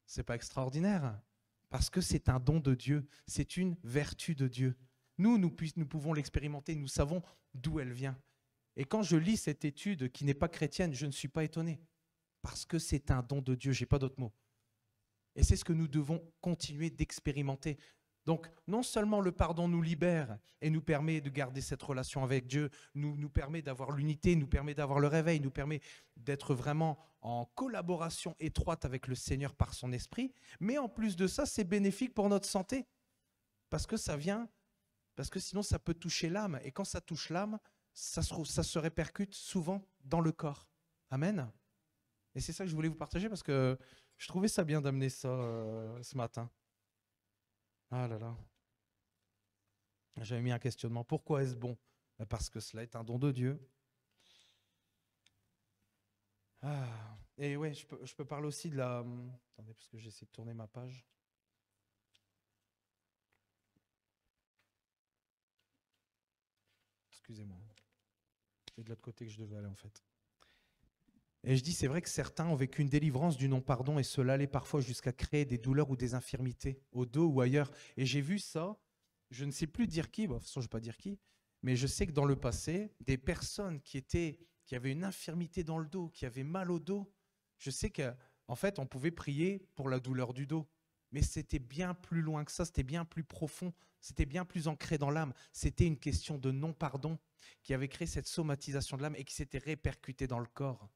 C'est pas extraordinaire? Parce que c'est un don de Dieu, c'est une vertu de Dieu. Nous pouvons l'expérimenter, nous savons d'où elle vient. Et quand je lis cette étude qui n'est pas chrétienne, je ne suis pas étonné. Parce que c'est un don de Dieu, je n'ai pas d'autre mot. Et c'est ce que nous devons continuer d'expérimenter. Donc, non seulement le pardon nous libère et nous permet de garder cette relation avec Dieu, nous permet d'avoir l'unité, nous permet d'avoir le réveil, nous permet d'être vraiment en collaboration étroite avec le Seigneur par son esprit, mais en plus de ça, c'est bénéfique pour notre santé. Parce que sinon ça peut toucher l'âme. Et quand ça touche l'âme, ça se répercute souvent dans le corps. Amen. Et c'est ça que je voulais vous partager parce que je trouvais ça bien d'amener ça ce matin. Ah là là. J'avais mis un questionnement. Pourquoi est-ce bon? Parce que cela est un don de Dieu. Ah. Et ouais, je peux parler aussi de la... Attendez, parce que j'essaie de tourner ma page. Excusez-moi. C'est de l'autre côté que je devais aller en fait. Et je dis, c'est vrai que certains ont vécu une délivrance du non-pardon et cela allait parfois jusqu'à créer des douleurs ou des infirmités au dos ou ailleurs. Et j'ai vu ça, je ne sais plus dire qui, bon, de toute façon je ne vais pas dire qui, mais je sais que dans le passé, des personnes qui avaient une infirmité dans le dos, qui avaient mal au dos, je sais qu'en fait on pouvait prier pour la douleur du dos. Mais c'était bien plus loin que ça, c'était bien plus profond, c'était bien plus ancré dans l'âme. C'était une question de non-pardon qui avait créé cette somatisation de l'âme et qui s'était répercutée dans le corps.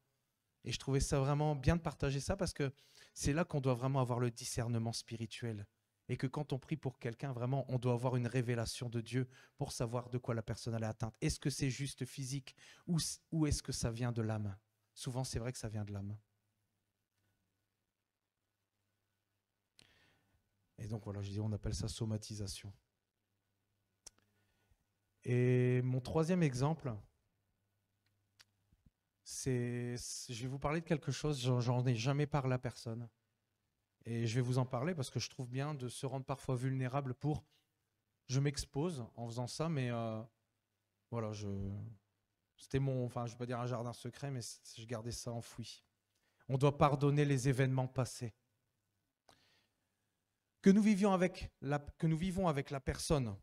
Et je trouvais ça vraiment bien de partager ça parce que c'est là qu'on doit vraiment avoir le discernement spirituel. Et que quand on prie pour quelqu'un, vraiment, on doit avoir une révélation de Dieu pour savoir de quoi la personne elle est atteinte. Est-ce que c'est juste physique ou est-ce que ça vient de l'âme? Souvent, c'est vrai que ça vient de l'âme. Et donc voilà, je dis, on appelle ça somatisation. Et mon troisième exemple, je vais vous parler de quelque chose, j'en ai jamais parlé à personne. Et je vais vous en parler parce que je trouve bien de se rendre parfois vulnérable je m'expose en faisant ça, mais voilà, c'était enfin, je ne vais pas dire un jardin secret, mais je gardais ça enfoui. On doit pardonner les événements passés. Que nous vivons avec la personne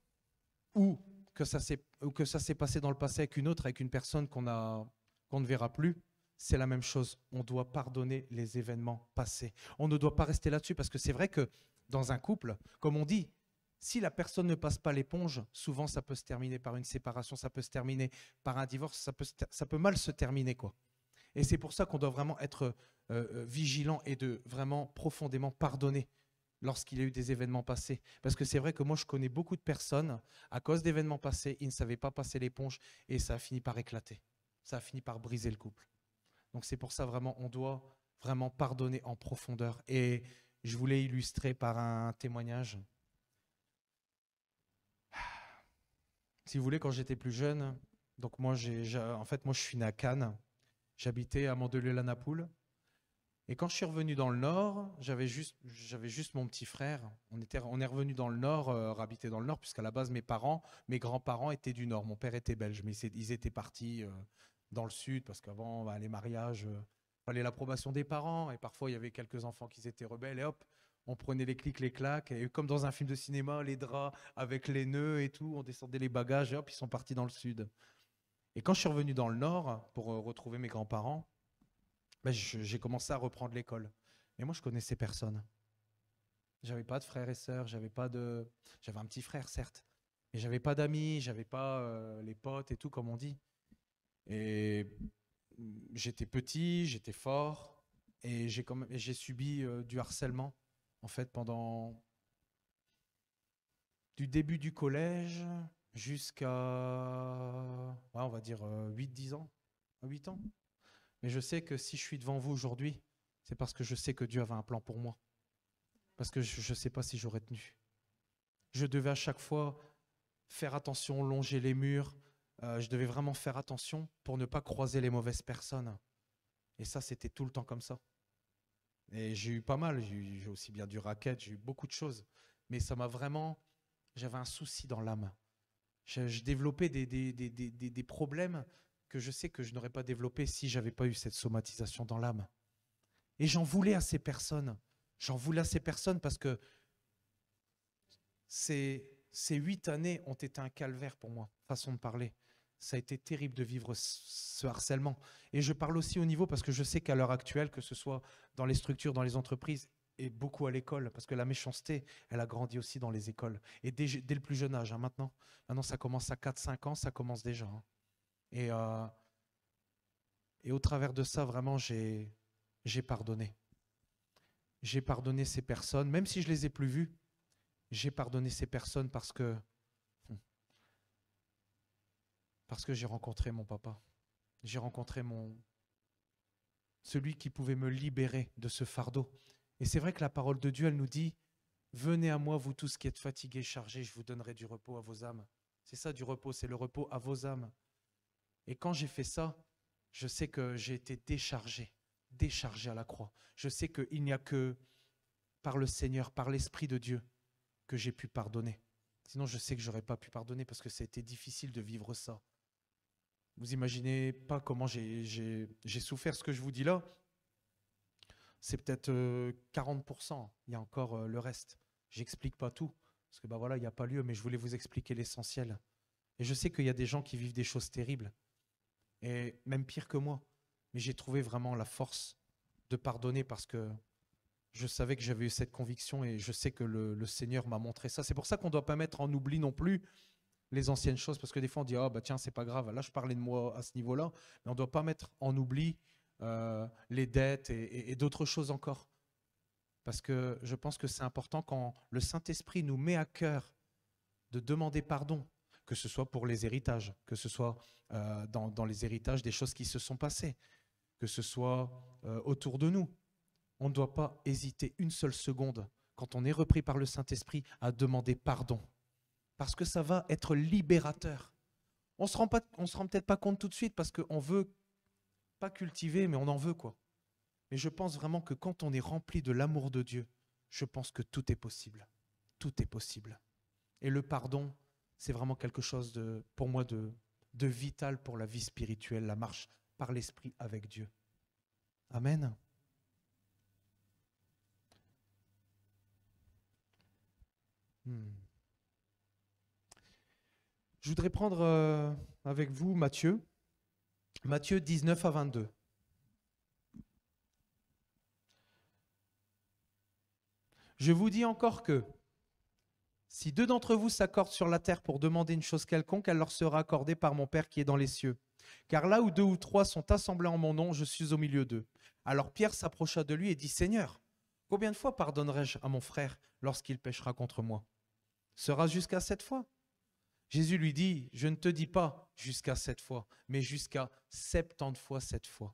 ou que ça s'est passé dans le passé avec une personne qu'on ne verra plus, c'est la même chose. On doit pardonner les événements passés. On ne doit pas rester là-dessus parce que c'est vrai que dans un couple, comme on dit, si la personne ne passe pas l'éponge, souvent ça peut se terminer par une séparation, ça peut se terminer par un divorce, ça peut mal se terminer, quoi. Et c'est pour ça qu'on doit vraiment être vigilant et de vraiment profondément pardonner lorsqu'il y a eu des événements passés. Parce que c'est vrai que moi, je connais beaucoup de personnes, à cause d'événements passés, ils ne savaient pas passer l'éponge et ça a fini par éclater. Ça a fini par briser le couple. Donc c'est pour ça vraiment, on doit vraiment pardonner en profondeur. Et je voulais illustrer par un témoignage. Si vous voulez, quand j'étais plus jeune, donc moi, en fait, moi, je suis né à Cannes. J'habitais à Mandelieu-la-Napoule. Et quand je suis revenu dans le Nord, j'avais juste mon petit frère. On est revenu dans le Nord, habiter dans le Nord, puisqu'à la base, mes grands-parents étaient du Nord. Mon père était belge, mais ils étaient partis dans le Sud, parce qu'avant, bah, les mariages, fallait l'approbation des parents. Et parfois, il y avait quelques enfants qui étaient rebelles. Et hop, on prenait les clics, les claques. Et comme dans un film de cinéma, les draps avec les nœuds et tout, on descendait les bagages et hop, ils sont partis dans le Sud. Et quand je suis revenu dans le Nord pour retrouver mes grands-parents, ben, j'ai commencé à reprendre l'école. Mais moi, je connaissais personne. J'avais pas de frères et sœurs, j'avais un petit frère, certes, mais j'avais pas d'amis, j'avais pas les potes et tout, comme on dit. Et j'étais petit, j'étais fort, et j'ai subi du harcèlement, en fait, pendant du début du collège jusqu'à, ouais, on va dire 8-10 ans, 8 ans. Mais je sais que si je suis devant vous aujourd'hui, c'est parce que je sais que Dieu avait un plan pour moi. Parce que je ne sais pas si j'aurais tenu. Je devais à chaque fois faire attention, longer les murs. Je devais vraiment faire attention pour ne pas croiser les mauvaises personnes. Et ça, c'était tout le temps comme ça. Et j'ai eu pas mal. J'ai aussi bien du racket, j'ai eu beaucoup de choses. Mais ça m'a vraiment... J'avais un souci dans l'âme. Je développais des problèmes que je sais que je n'aurais pas développé si j'avais pas eu cette somatisation dans l'âme. Et j'en voulais à ces personnes. J'en voulais à ces personnes parce que ces 8 années ont été un calvaire pour moi, façon de parler. Ça a été terrible de vivre ce harcèlement. Et je parle aussi au niveau parce que je sais qu'à l'heure actuelle, que ce soit dans les structures, dans les entreprises et beaucoup à l'école, parce que la méchanceté, elle a grandi aussi dans les écoles. Et dès le plus jeune âge, hein, maintenant, ça commence à 4-5 ans, ça commence déjà. Hein. Et au travers de ça, vraiment, j'ai pardonné. J'ai pardonné ces personnes, même si je les ai plus vues, j'ai pardonné ces personnes parce que j'ai rencontré mon papa. J'ai rencontré celui qui pouvait me libérer de ce fardeau. Et c'est vrai que la parole de Dieu, elle nous dit, venez à moi, vous tous qui êtes fatigués, chargés, je vous donnerai du repos à vos âmes. C'est ça du repos, c'est le repos à vos âmes. Et quand j'ai fait ça, je sais que j'ai été déchargé à la croix. Je sais qu'il n'y a que par le Seigneur, par l'Esprit de Dieu, que j'ai pu pardonner. Sinon, je sais que je n'aurais pas pu pardonner parce que ça a été difficile de vivre ça. Vous imaginez pas comment j'ai souffert. Ce que je vous dis là, c'est peut-être 40%. Il y a encore le reste. J'explique pas tout parce que voilà, il n'y a pas lieu, mais je voulais vous expliquer l'essentiel. Et je sais qu'il y a des gens qui vivent des choses terribles, et même pire que moi. Mais j'ai trouvé vraiment la force de pardonner parce que je savais que j'avais eu cette conviction et je sais que le Seigneur m'a montré ça. C'est pour ça qu'on ne doit pas mettre en oubli non plus les anciennes choses, parce que des fois on dit « Ah bah tiens, c'est pas grave, là je parlais de moi à ce niveau-là », mais on ne doit pas mettre en oubli les dettes et d'autres choses encore. Parce que je pense que c'est important quand le Saint-Esprit nous met à cœur de demander pardon, que ce soit pour les héritages, que ce soit dans les héritages des choses qui se sont passées, que ce soit autour de nous. On ne doit pas hésiter une seule seconde, quand on est repris par le Saint-Esprit, à demander pardon. Parce que ça va être libérateur. On ne se rend peut-être pas compte tout de suite, parce qu'on veut pas cultiver, mais on en veut, quoi. Mais je pense vraiment que quand on est rempli de l'amour de Dieu, je pense que tout est possible. Tout est possible. Et le pardon, c'est vraiment quelque chose pour moi de vital pour la vie spirituelle, la marche par l'Esprit avec Dieu. Amen. Je voudrais prendre avec vous Matthieu 19 à 22. Je vous dis encore que si deux d'entre vous s'accordent sur la terre pour demander une chose quelconque, elle leur sera accordée par mon Père qui est dans les cieux. Car là où deux ou trois sont assemblés en mon nom, je suis au milieu d'eux. Alors Pierre s'approcha de lui et dit, Seigneur, combien de fois pardonnerai-je à mon frère lorsqu'il péchera contre moi? Sera jusqu'à 7 fois? Jésus lui dit, je ne te dis pas jusqu'à 7 fois, mais jusqu'à 70 fois 7 fois.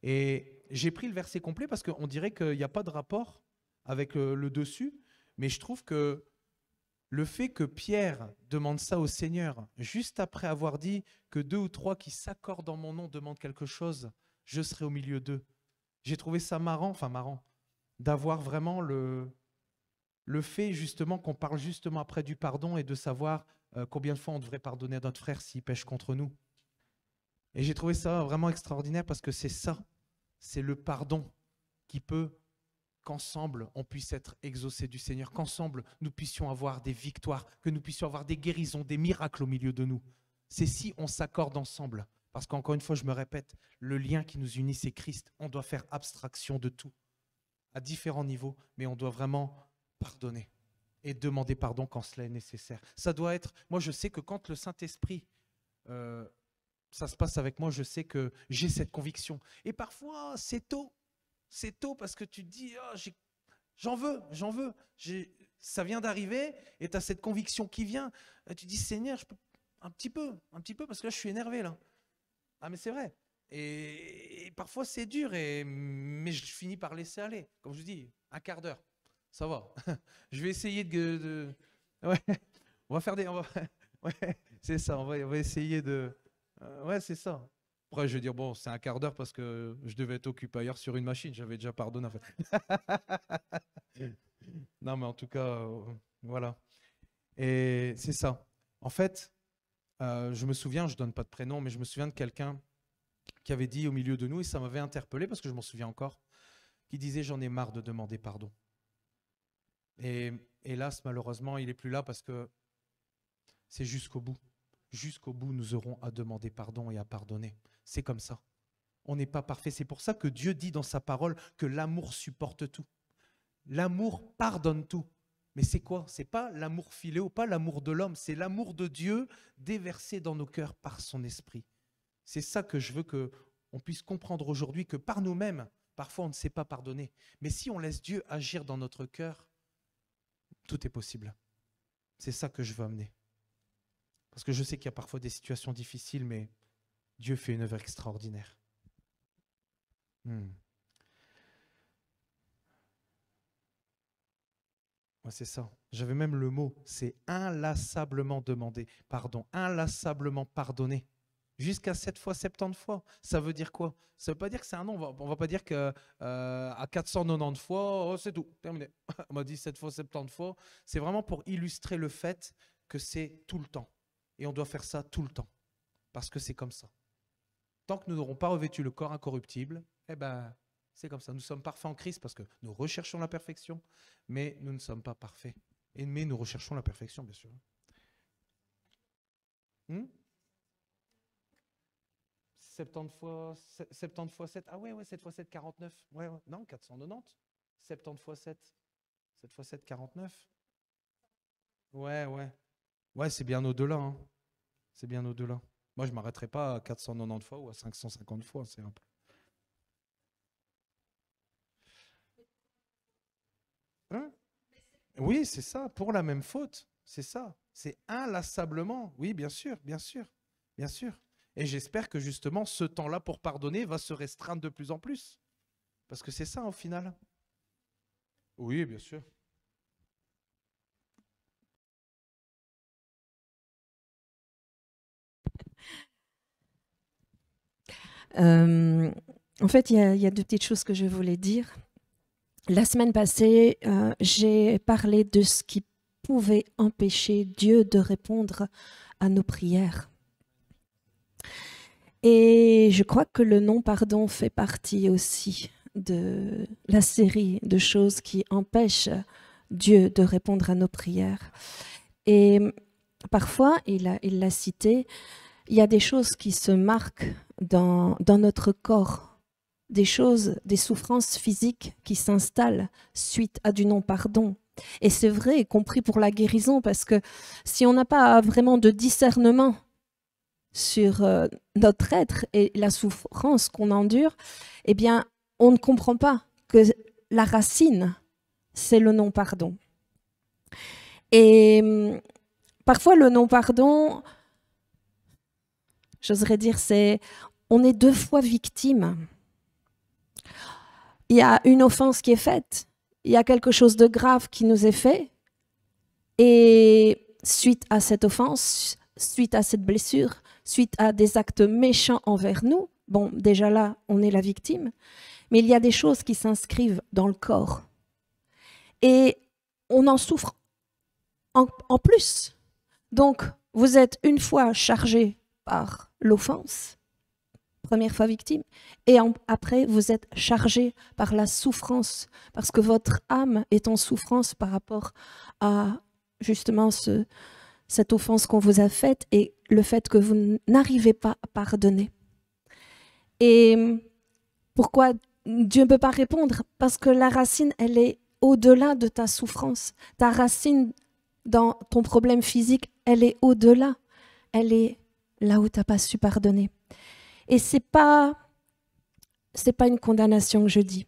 Et j'ai pris le verset complet parce qu'on dirait qu'il n'y a pas de rapport avec le dessus, mais je trouve que le fait que Pierre demande ça au Seigneur, juste après avoir dit que deux ou trois qui s'accordent en mon nom demandent quelque chose, je serai au milieu d'eux. J'ai trouvé ça marrant, d'avoir vraiment le fait justement qu'on parle justement après du pardon et de savoir combien de fois on devrait pardonner à notre frère s'il pêche contre nous. Et j'ai trouvé ça vraiment extraordinaire parce que c'est ça, c'est le pardon qui peut qu'ensemble on puisse être exaucés du Seigneur, qu'ensemble nous puissions avoir des victoires, que nous puissions avoir des guérisons, des miracles au milieu de nous. C'est si on s'accorde ensemble. Parce qu'encore une fois, je me répète, le lien qui nous unit, c'est Christ. On doit faire abstraction de tout, à différents niveaux, mais on doit vraiment pardonner et demander pardon quand cela est nécessaire. Ça doit être, moi je sais que quand le Saint-Esprit, ça se passe avec moi, je sais que j'ai cette conviction. Et parfois, c'est tôt parce que tu te dis, oh, j'en veux, ça vient d'arriver et tu as cette conviction qui vient. Et tu dis, Seigneur, je peux un petit peu, parce que là je suis énervé là. Ah mais c'est vrai. Et parfois c'est dur, mais je finis par laisser aller. Comme je dis, un quart d'heure, ça va. Je vais essayer Ouais, on va faire des... Ouais, c'est ça, on va essayer de... Ouais, c'est ça. Après, je vais dire, bon, c'est un quart d'heure parce que je devais être occupé ailleurs sur une machine. J'avais déjà pardonné, en fait. Non, mais en tout cas, voilà. Et c'est ça. En fait, je me souviens, je ne donne pas de prénom, mais je me souviens de quelqu'un qui avait dit au milieu de nous, et ça m'avait interpellé parce que je m'en souviens encore, qui disait, j'en ai marre de demander pardon. Et hélas, malheureusement, il n'est plus là parce que c'est jusqu'au bout. Jusqu'au bout, nous aurons à demander pardon et à pardonner. C'est comme ça. On n'est pas parfait. C'est pour ça que Dieu dit dans sa parole que l'amour supporte tout. L'amour pardonne tout. Mais c'est quoi? C'est pas l'amour philéo, pas l'amour de l'homme, c'est l'amour de Dieu déversé dans nos cœurs par son esprit. C'est ça que je veux qu'on puisse comprendre aujourd'hui, que par nous-mêmes, parfois on ne sait pas pardonner. Mais si on laisse Dieu agir dans notre cœur, tout est possible. C'est ça que je veux amener. Parce que je sais qu'il y a parfois des situations difficiles, mais Dieu fait une œuvre extraordinaire. Ouais, c'est ça. J'avais même le mot, c'est inlassablement demander pardon, inlassablement pardonner. Jusqu'à 7 fois, 70 fois. Ça veut dire quoi? Ça ne veut pas dire que c'est un nom. On va pas dire qu'à 490 fois, oh, c'est tout, terminé. On m'a dit 7 fois, 70 fois. C'est vraiment pour illustrer le fait que c'est tout le temps. Et on doit faire ça tout le temps. Parce que c'est comme ça. Tant que nous n'aurons pas revêtu le corps incorruptible, eh ben, c'est comme ça. Nous sommes parfaits en Christ parce que nous recherchons la perfection, mais nous ne sommes pas parfaits. Mais nous recherchons la perfection, bien sûr. 70 fois 7. Ah ouais, 7 fois 7, 49. Ouais. Non, 490. 70 fois 7. 7 fois 7, 49. Ouais. Ouais, c'est bien au-delà. Hein. C'est bien au-delà. Moi, je ne m'arrêterai pas à 490 fois ou à 550 fois. C'est un peu... Oui, c'est ça, pour la même faute. C'est ça. C'est inlassablement. Oui, bien sûr, bien sûr, bien sûr. Et j'espère que justement, ce temps-là pour pardonner va se restreindre de plus en plus. Parce que c'est ça au final. Oui, bien sûr. Euh, En fait, il y a deux petites choses que je voulais dire. La semaine passée, j'ai parlé de ce qui pouvait empêcher Dieu de répondre à nos prières. Et je crois que le non-pardon fait partie aussi de la série de choses qui empêchent Dieu de répondre à nos prières. Et parfois, il l'a cité, il y a des choses qui se marquent dans notre corps, des choses, des souffrances physiques qui s'installent suite à du non-pardon. Et c'est vrai, y compris pour la guérison, parce que si on n'a pas vraiment de discernement sur notre être et la souffrance qu'on endure, eh bien, on ne comprend pas que la racine, c'est le non-pardon. Et parfois, le non-pardon, j'oserais dire, on est deux fois victime. Il y a une offense qui est faite, il y a quelque chose de grave qui nous est fait, et suite à cette offense, suite à cette blessure, suite à des actes méchants envers nous, bon, déjà là, on est la victime, mais il y a des choses qui s'inscrivent dans le corps. Et on en souffre en plus. Donc, vous êtes une fois chargé par l'offense, première fois victime, et après, vous êtes chargé par la souffrance, parce que votre âme est en souffrance par rapport à justement cette offense qu'on vous a faite et le fait que vous n'arrivez pas à pardonner. Et pourquoi Dieu ne peut pas répondre? Parce que la racine, elle est au-delà de ta souffrance. Ta racine dans ton problème physique, elle est au-delà. Elle est là où tu n'as pas su pardonner. Et c'est pas une condamnation que je dis.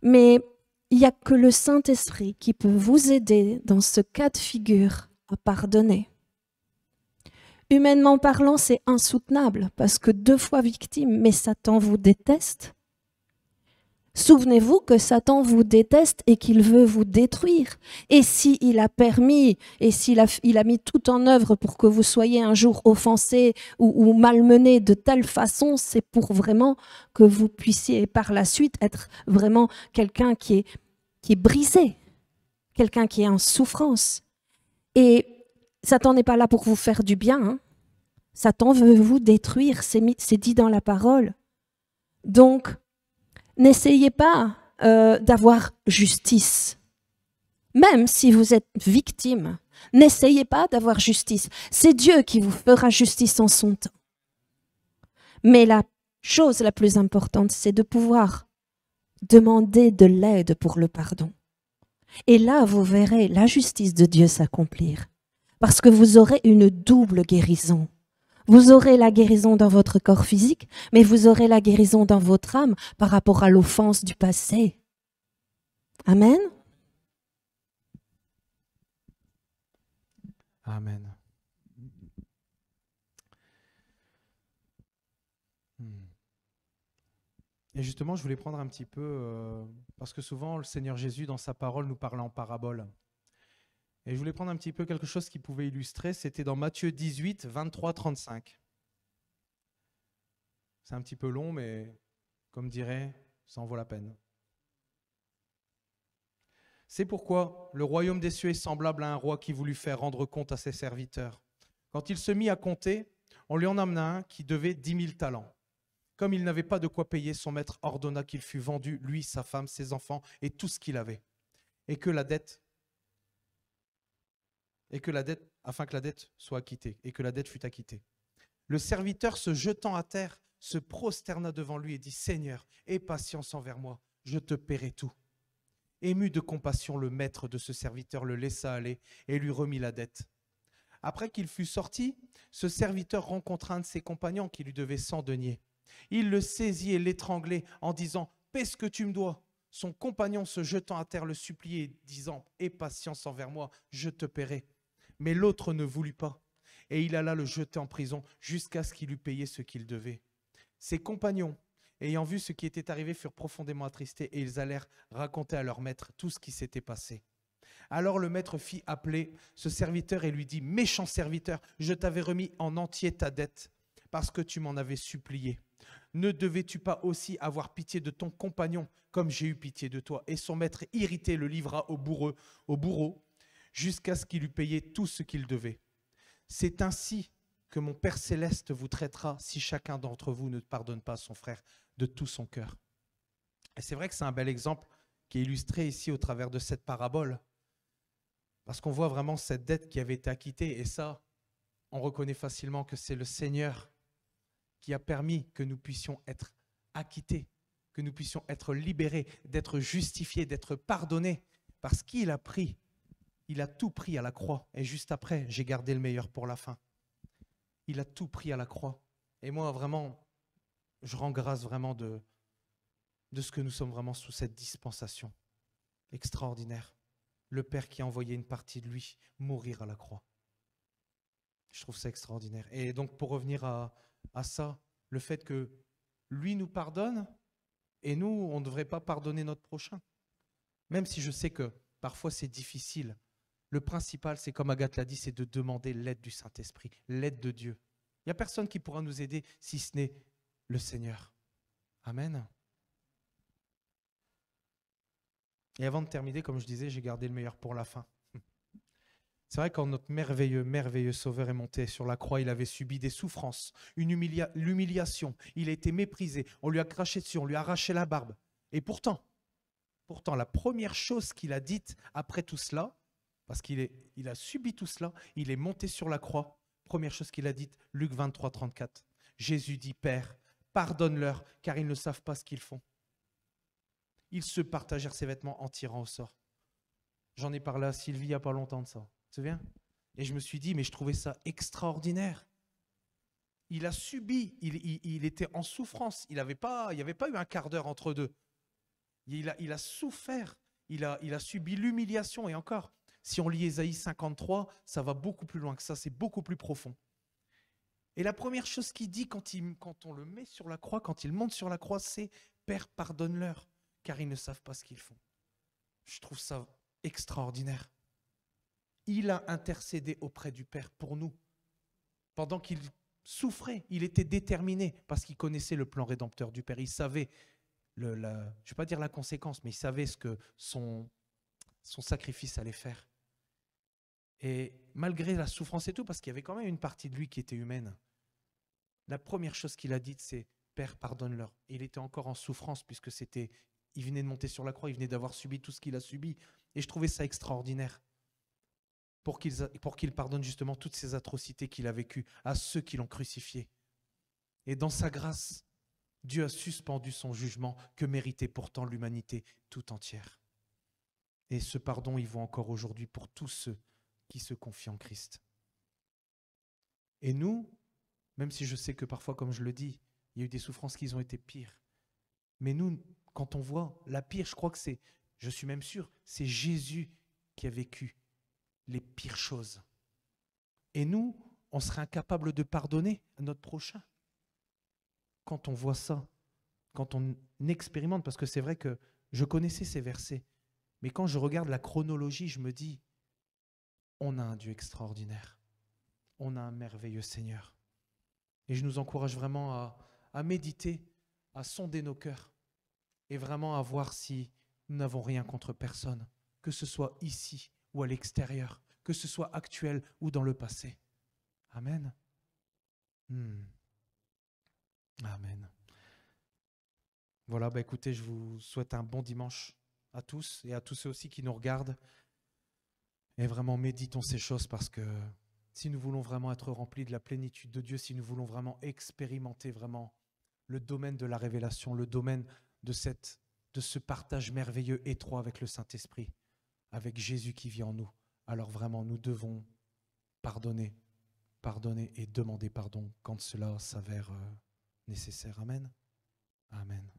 Mais il n'y a que le Saint-Esprit qui peut vous aider dans ce cas de figure à pardonner. Humainement parlant, c'est insoutenable parce que deux fois victime, mais Satan vous déteste. Souvenez-vous que Satan vous déteste et qu'il veut vous détruire. Et s'il a permis, et s'il a mis tout en œuvre pour que vous soyez un jour offensé ou malmené de telle façon, c'est pour vraiment que vous puissiez par la suite être vraiment quelqu'un qui est brisé, quelqu'un qui est en souffrance. Et Satan n'est pas là pour vous faire du bien. Hein. Satan veut vous détruire, c'est dit dans la parole. Donc, n'essayez pas d'avoir justice. Même si vous êtes victime, n'essayez pas d'avoir justice. C'est Dieu qui vous fera justice en son temps. Mais la chose la plus importante, c'est de pouvoir demander de l'aide pour le pardon. Et là, vous verrez la justice de Dieu s'accomplir. Parce que vous aurez une double guérison. Vous aurez la guérison dans votre corps physique, mais vous aurez la guérison dans votre âme par rapport à l'offense du passé. Amen. Amen. Et justement, je voulais prendre un petit peu, parce que souvent, le Seigneur Jésus, dans sa parole, nous parle en parabole. Et je voulais prendre un petit peu quelque chose qui pouvait illustrer. C'était dans Matthieu 18, 23, 35. C'est un petit peu long, mais comme dirait, ça en vaut la peine. C'est pourquoi le royaume des cieux est semblable à un roi qui voulut faire rendre compte à ses serviteurs. Quand il se mit à compter, on lui en amena un qui devait 10 000 talents. Comme il n'avait pas de quoi payer, son maître ordonna qu'il fût vendu, lui, sa femme, ses enfants et tout ce qu'il avait. Afin que la dette soit acquittée, et que la dette fût acquittée. Le serviteur, se jetant à terre, se prosterna devant lui et dit « Seigneur, aie patience envers moi, je te paierai tout. » Ému de compassion, le maître de ce serviteur le laissa aller et lui remit la dette. Après qu'il fut sorti, ce serviteur rencontra un de ses compagnons qui lui devait 100 deniers. Il le saisit et l'étranglait en disant « Paie ce que tu me dois. » son compagnon se jetant à terre le suppliait, disant « Aie patience envers moi, je te paierai. » Mais l'autre ne voulut pas, et il alla le jeter en prison jusqu'à ce qu'il eût payé ce qu'il devait. Ses compagnons, ayant vu ce qui était arrivé, furent profondément attristés, et ils allèrent raconter à leur maître tout ce qui s'était passé. Alors le maître fit appeler ce serviteur et lui dit « Méchant serviteur, je t'avais remis en entier ta dette, parce que tu m'en avais supplié. Ne devais-tu pas aussi avoir pitié de ton compagnon, comme j'ai eu pitié de toi ?» Et son maître irrité le livra au bourreau, jusqu'à ce qu'il eût payé tout ce qu'il devait. C'est ainsi que mon Père céleste vous traitera si chacun d'entre vous ne pardonne pas à son frère de tout son cœur. Et c'est vrai que c'est un bel exemple qui est illustré ici au travers de cette parabole, parce qu'on voit vraiment cette dette qui avait été acquittée, et ça, on reconnaît facilement que c'est le Seigneur qui a permis que nous puissions être acquittés, que nous puissions être libérés, d'être justifiés, d'être pardonnés, parce qu'il a pris, il a tout pris à la croix. Et juste après, j'ai gardé le meilleur pour la fin. Il a tout pris à la croix. Et moi, vraiment, je rends grâce vraiment de ce que nous sommes vraiment sous cette dispensation extraordinaire. Le Père qui a envoyé une partie de lui mourir à la croix. Je trouve ça extraordinaire. Et donc, pour revenir à ça, le fait que lui nous pardonne, et nous, on ne devrait pas pardonner notre prochain. Même si je sais que parfois c'est difficile. Le principal, c'est comme Agathe l'a dit, c'est de demander l'aide du Saint-Esprit, l'aide de Dieu. Il n'y a personne qui pourra nous aider si ce n'est le Seigneur. Amen. Et avant de terminer, comme je disais, j'ai gardé le meilleur pour la fin. C'est vrai que quand notre merveilleux Sauveur est monté sur la croix, il avait subi des souffrances, l'humiliation, il a été méprisé, on lui a craché dessus, on lui a arraché la barbe. Et pourtant, la première chose qu'il a dite après tout cela, parce qu'il a subi tout cela, il est monté sur la croix, première chose qu'il a dite, Luc 23, 34. Jésus dit, Père, pardonne-leur, car ils ne savent pas ce qu'ils font. Ils se partagèrent ses vêtements en tirant au sort. J'en ai parlé à Sylvie il n'y a pas longtemps de ça. Tu te souviens? Et je me suis dit, mais je trouvais ça extraordinaire. Il a subi, il était en souffrance. Il n'y avait pas eu un quart d'heure entre deux. Il a souffert, il a subi l'humiliation. Et encore, si on lit Ésaïe 53, ça va beaucoup plus loin que ça, c'est beaucoup plus profond. Et la première chose qu'il dit quand on le met sur la croix, quand il monte sur la croix, c'est « Père, pardonne-leur, car ils ne savent pas ce qu'ils font ». Je trouve ça extraordinaire. Il a intercédé auprès du Père pour nous. Pendant qu'il souffrait, il était déterminé parce qu'il connaissait le plan rédempteur du Père. Il savait, je ne vais pas dire la conséquence, mais il savait ce que son sacrifice allait faire. Et malgré la souffrance et tout, parce qu'il y avait quand même une partie de lui qui était humaine, la première chose qu'il a dite, c'est « Père, pardonne-leur ». Il était encore en souffrance puisque il venait de monter sur la croix, il venait d'avoir subi tout ce qu'il a subi. Et je trouvais ça extraordinaire pour qu'il pardonne justement toutes ces atrocités qu'il a vécues à ceux qui l'ont crucifié. Et dans sa grâce, Dieu a suspendu son jugement que méritait pourtant l'humanité tout entière. Et ce pardon, il vaut encore aujourd'hui pour tous ceux qui se confient en Christ. Et nous, même si je sais que parfois, comme je le dis, il y a eu des souffrances qui ont été pires, mais nous, quand on voit la pire, je crois que je suis même sûr, c'est Jésus qui a vécu les pires choses. Et nous, on serait incapable de pardonner à notre prochain. Quand on voit ça, quand on expérimente, parce que c'est vrai que je connaissais ces versets, mais quand je regarde la chronologie, je me dis, on a un Dieu extraordinaire. On a un merveilleux Seigneur. Et je nous encourage vraiment à méditer, à sonder nos cœurs et vraiment à voir si nous n'avons rien contre personne, que ce soit ici ou à l'extérieur, que ce soit actuel ou dans le passé. Amen. Amen. Voilà, écoutez, je vous souhaite un bon dimanche à tous et à tous ceux aussi qui nous regardent. Et vraiment, méditons ces choses parce que si nous voulons vraiment être remplis de la plénitude de Dieu, si nous voulons vraiment expérimenter vraiment le domaine de la révélation, le domaine de ce partage merveilleux étroit avec le Saint-Esprit, avec Jésus qui vit en nous, alors vraiment nous devons pardonner et demander pardon quand cela s'avère nécessaire. Amen. Amen.